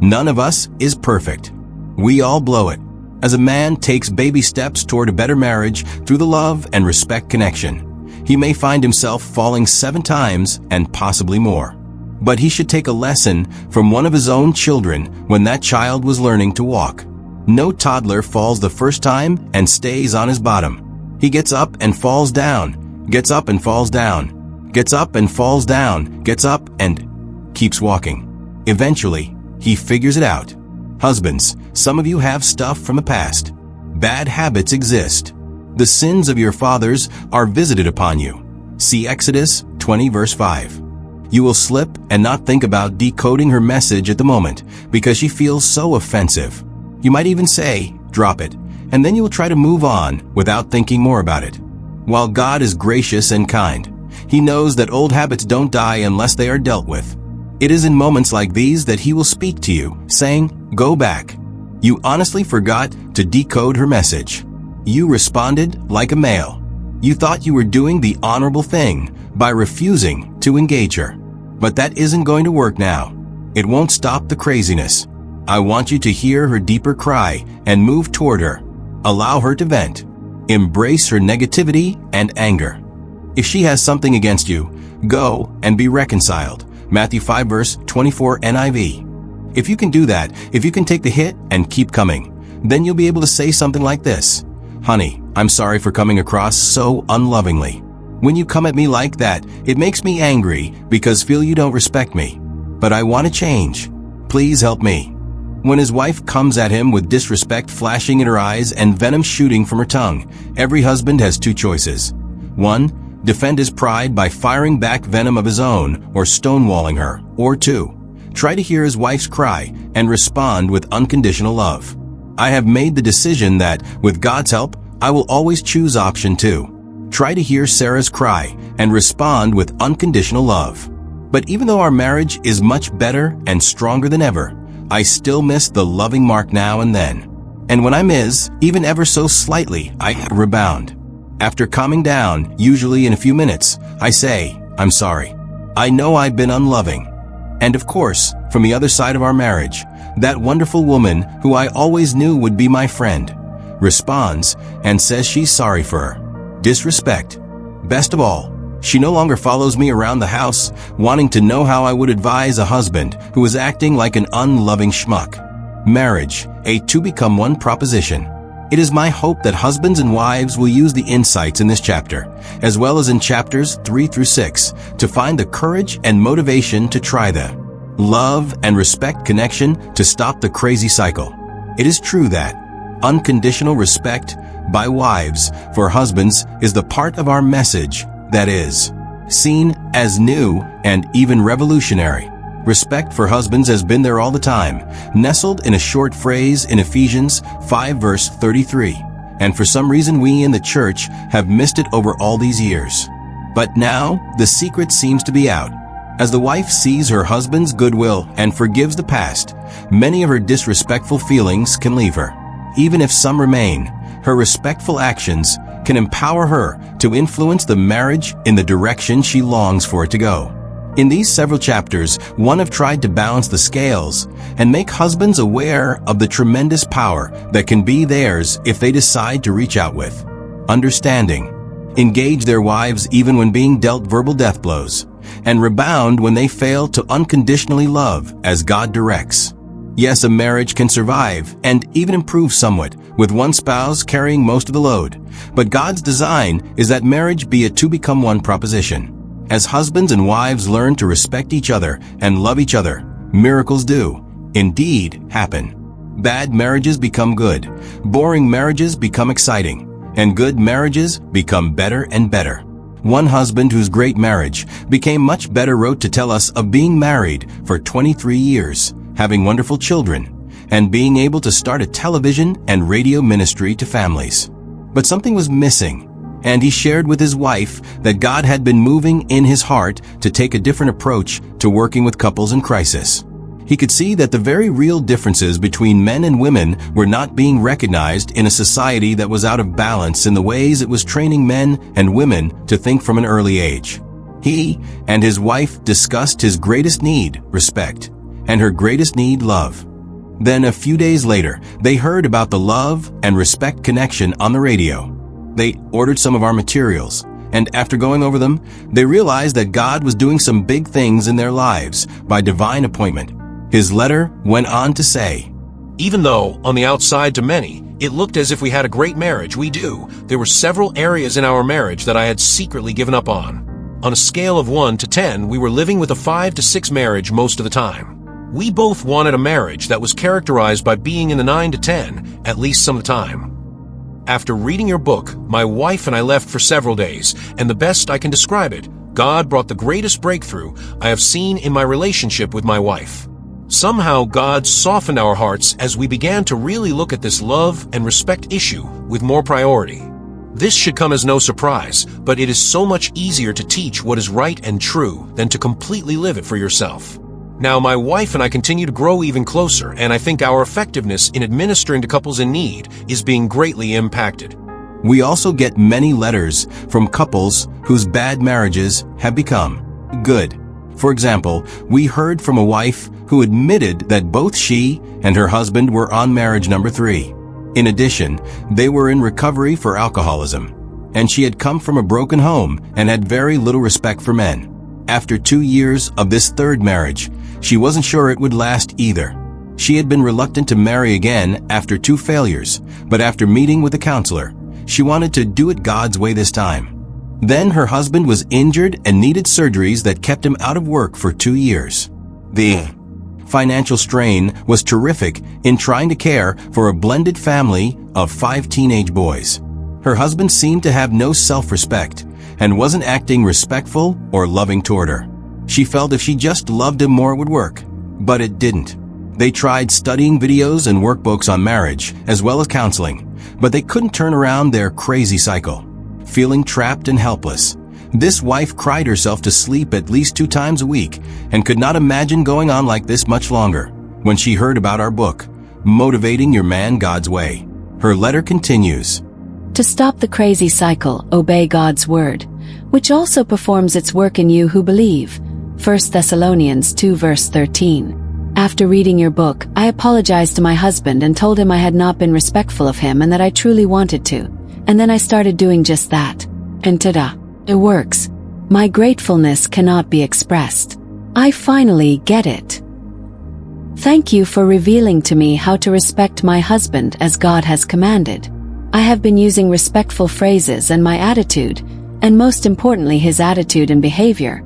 None of us is perfect. We all blow it. As a man takes baby steps toward a better marriage through the love and respect connection, he may find himself falling 7 times and possibly more. But he should take a lesson from one of his own children when that child was learning to walk. No toddler falls the first time and stays on his bottom. He gets up and falls down, gets up and falls down, gets up and falls down, gets up and keeps walking. Eventually, he figures it out. Husbands, some of you have stuff from the past. Bad habits exist. The sins of your fathers are visited upon you. See Exodus 20 verse 5. You will slip and not think about decoding her message at the moment because she feels so offensive. You might even say, "Drop it," and then you will try to move on without thinking more about it. While God is gracious and kind, He knows that old habits don't die unless they are dealt with. It is in moments like these that He will speak to you, saying, "Go back." You honestly forgot to decode her message. You responded like a male. You thought you were doing the honorable thing by refusing to engage her. But that isn't going to work now. It won't stop the craziness. I want you to hear her deeper cry and move toward her. Allow her to vent. Embrace her negativity and anger. If she has something against you, go and be reconciled. Matthew 5 verse 24 NIV. If you can do that, if you can take the hit and keep coming, then you'll be able to say something like this: "Honey, I'm sorry for coming across so unlovingly. When you come at me like that, it makes me angry because feel you don't respect me. But I want to change. Please help me." When his wife comes at him with disrespect flashing in her eyes and venom shooting from her tongue, every husband has 2 choices. 1. Defend his pride by firing back venom of his own or stonewalling her. Or 2. Try to hear his wife's cry and respond with unconditional love. I have made the decision that, with God's help, I will always choose option 2. Try to hear Sarah's cry and respond with unconditional love. But even though our marriage is much better and stronger than ever, I still miss the loving mark now and then. And when I miss, even ever so slightly, I rebound. After calming down, usually in a few minutes, I say, "I'm sorry. I know I've been unloving." And of course, from the other side of our marriage, that wonderful woman who I always knew would be my friend responds and says she's sorry for her disrespect. Best of all, she no longer follows me around the house wanting to know how I would advise a husband who is acting like an unloving schmuck. Marriage, a two-become-one proposition. It is my hope that husbands and wives will use the insights in this chapter, as well as in chapters 3 through 6, to find the courage and motivation to try the love and respect connection to stop the crazy cycle. It is true that unconditional respect by wives for husbands is the part of our message that is seen as new and even revolutionary. Respect for husbands has been there all the time, nestled in a short phrase in Ephesians 5 verse 33. And for some reason we in the church have missed it over all these years. But now, the secret seems to be out. As the wife sees her husband's goodwill and forgives the past, many of her disrespectful feelings can leave her. Even if some remain, her respectful actions can empower her to influence the marriage in the direction she longs for it to go. In these several chapters, one have tried to balance the scales and make husbands aware of the tremendous power that can be theirs if they decide to reach out with understanding, engage their wives even when being dealt verbal death blows, and rebound when they fail to unconditionally love as God directs. Yes, a marriage can survive and even improve somewhat with one spouse carrying most of the load, but God's design is that marriage be a two-become-one proposition. As husbands and wives learn to respect each other and love each other, miracles do, indeed, happen. Bad marriages become good, boring marriages become exciting, and good marriages become better and better. One husband whose great marriage became much better wrote to tell us of being married for 23 years, having wonderful children, and being able to start a television and radio ministry to families. But something was missing, and he shared with his wife that God had been moving in his heart to take a different approach to working with couples in crisis. He could see that the very real differences between men and women were not being recognized in a society that was out of balance in the ways it was training men and women to think from an early age. He and his wife discussed his greatest need, respect, and her greatest need, love. Then a few days later, they heard about the Love and Respect Connection on the radio. They ordered some of our materials, and after going over them, they realized that God was doing some big things in their lives by divine appointment. His letter went on to say, "Even though, on the outside to many, it looked as if we had a great marriage, we do, there were several areas in our marriage that I had secretly given up on. On a scale of 1 to 10, we were living with a 5 to 6 marriage most of the time. We both wanted a marriage that was characterized by being in the 9 to 10, at least some of the time. After reading your book, my wife and I left for several days, and the best I can describe it, God brought the greatest breakthrough I have seen in my relationship with my wife. Somehow God softened our hearts as we began to really look at this love and respect issue with more priority. This should come as no surprise, but it is so much easier to teach what is right and true than to completely live it for yourself. Now, my wife and I continue to grow even closer, and I think our effectiveness in administering to couples in need is being greatly impacted." We also get many letters from couples whose bad marriages have become good. For example, we heard from a wife who admitted that both she and her husband were on marriage number 3. In addition, they were in recovery for alcoholism, and she had come from a broken home and had very little respect for men. After 2 years of this third marriage, she wasn't sure it would last either. She had been reluctant to marry again after 2 failures, but after meeting with a counselor, she wanted to do it God's way this time. Then her husband was injured and needed surgeries that kept him out of work for 2 years. The financial strain was terrific in trying to care for a blended family of 5 teenage boys. Her husband seemed to have no self-respect and wasn't acting respectful or loving toward her. She felt if she just loved him more it would work, but it didn't. They tried studying videos and workbooks on marriage, as well as counseling, but they couldn't turn around their crazy cycle. Feeling trapped and helpless, this wife cried herself to sleep at least 2 times a week and could not imagine going on like this much longer when she heard about our book, Motivating Your Man God's Way. Her letter continues. To stop the crazy cycle, obey God's word, which also performs its work in you who believe. 1 Thessalonians 2 verse 13. After reading your book, I apologized to my husband and told him I had not been respectful of him and that I truly wanted to. And then I started doing just that. And ta-da! It works. My gratefulness cannot be expressed. I finally get it. Thank you for revealing to me how to respect my husband as God has commanded. I have been using respectful phrases, and my attitude, and most importantly his attitude and behavior,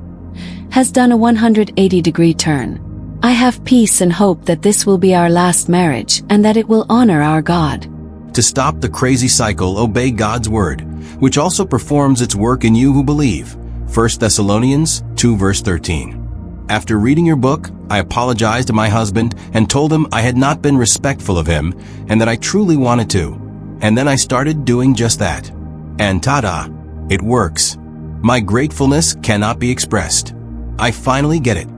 has done a 180-degree turn. I have peace and hope that this will be our last marriage and that it will honor our God. To stop the crazy cycle, obey God's word, which also performs its work in you who believe. 1 Thessalonians 2 verse 13. After reading your book, I apologized to my husband and told him I had not been respectful of him and that I truly wanted to. And then I started doing just that. And ta-da! It works. My gratefulness cannot be expressed. I finally get it.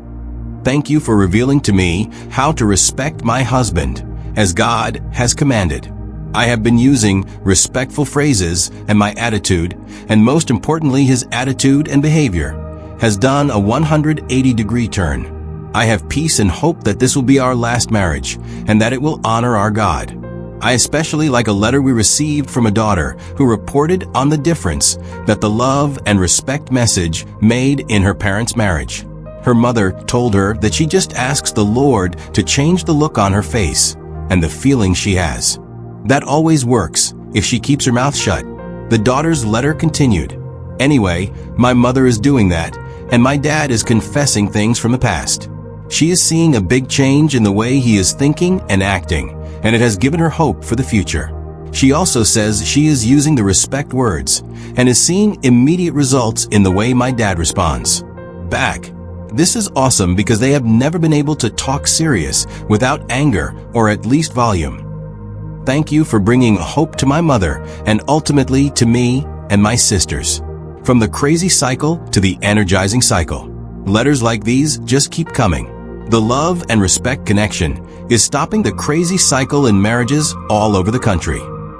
Thank you for revealing to me how to respect my husband, as God has commanded. I have been using respectful phrases, and my attitude, and most importantly his attitude and behavior, has done a 180-degree turn. I have peace and hope that this will be our last marriage, and that it will honor our God. I especially like a letter we received from a daughter who reported on the difference that the love and respect message made in her parents' marriage. Her mother told her that she just asks the Lord to change the look on her face and the feeling she has. That always works if she keeps her mouth shut. The daughter's letter continued. Anyway, my mother is doing that, and my dad is confessing things from the past. She is seeing a big change in the way he is thinking and acting, and it has given her hope for the future. She also says she is using the respect words and is seeing immediate results in the way my dad responds back. This is awesome because they have never been able to talk serious without anger or at least volume. Thank you for bringing hope to my mother and ultimately to me and my sisters. From the crazy cycle to the energizing cycle. Letters like these just keep coming. The love and respect connection is stopping the crazy cycle in marriages all over the country.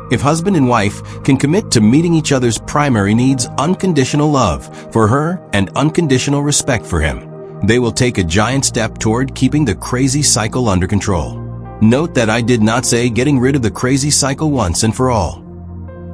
If husband and wife can commit to meeting each other's primary needs, unconditional love for her and unconditional respect for him, they will take a giant step toward keeping the crazy cycle under control. Note that I did not say getting rid of the crazy cycle once and for all.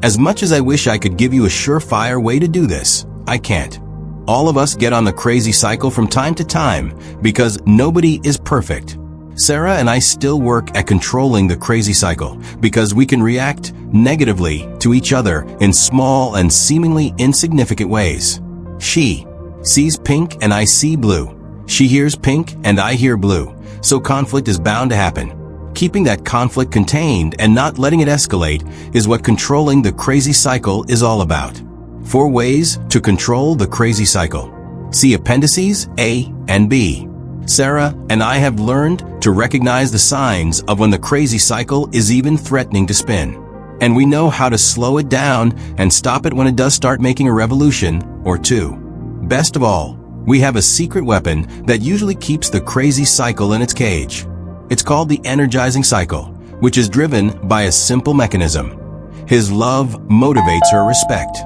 As much as I wish I could give you a surefire way to do this, I can't. All of us get on the crazy cycle from time to time because nobody is perfect. Sarah and I still work at controlling the crazy cycle because we can react negatively to each other in small and seemingly insignificant ways. She sees pink and I see blue. She hears pink and I hear blue, so conflict is bound to happen. Keeping that conflict contained and not letting it escalate is what controlling the crazy cycle is all about. 4 ways to control the crazy cycle. See appendices A and B. Sarah and I have learned to recognize the signs of when the crazy cycle is even threatening to spin. And we know how to slow it down and stop it when it does start making a revolution or two. Best of all, we have a secret weapon that usually keeps the crazy cycle in its cage. It's called the energizing cycle, which is driven by a simple mechanism. His love motivates her respect.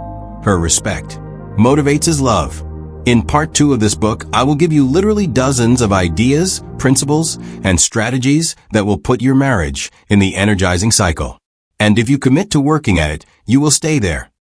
Her respect motivates his love. In part 2 of this book, I will give you literally dozens of ideas, principles, and strategies that will put your marriage in the energizing cycle. And if you commit to working at it, you will stay there.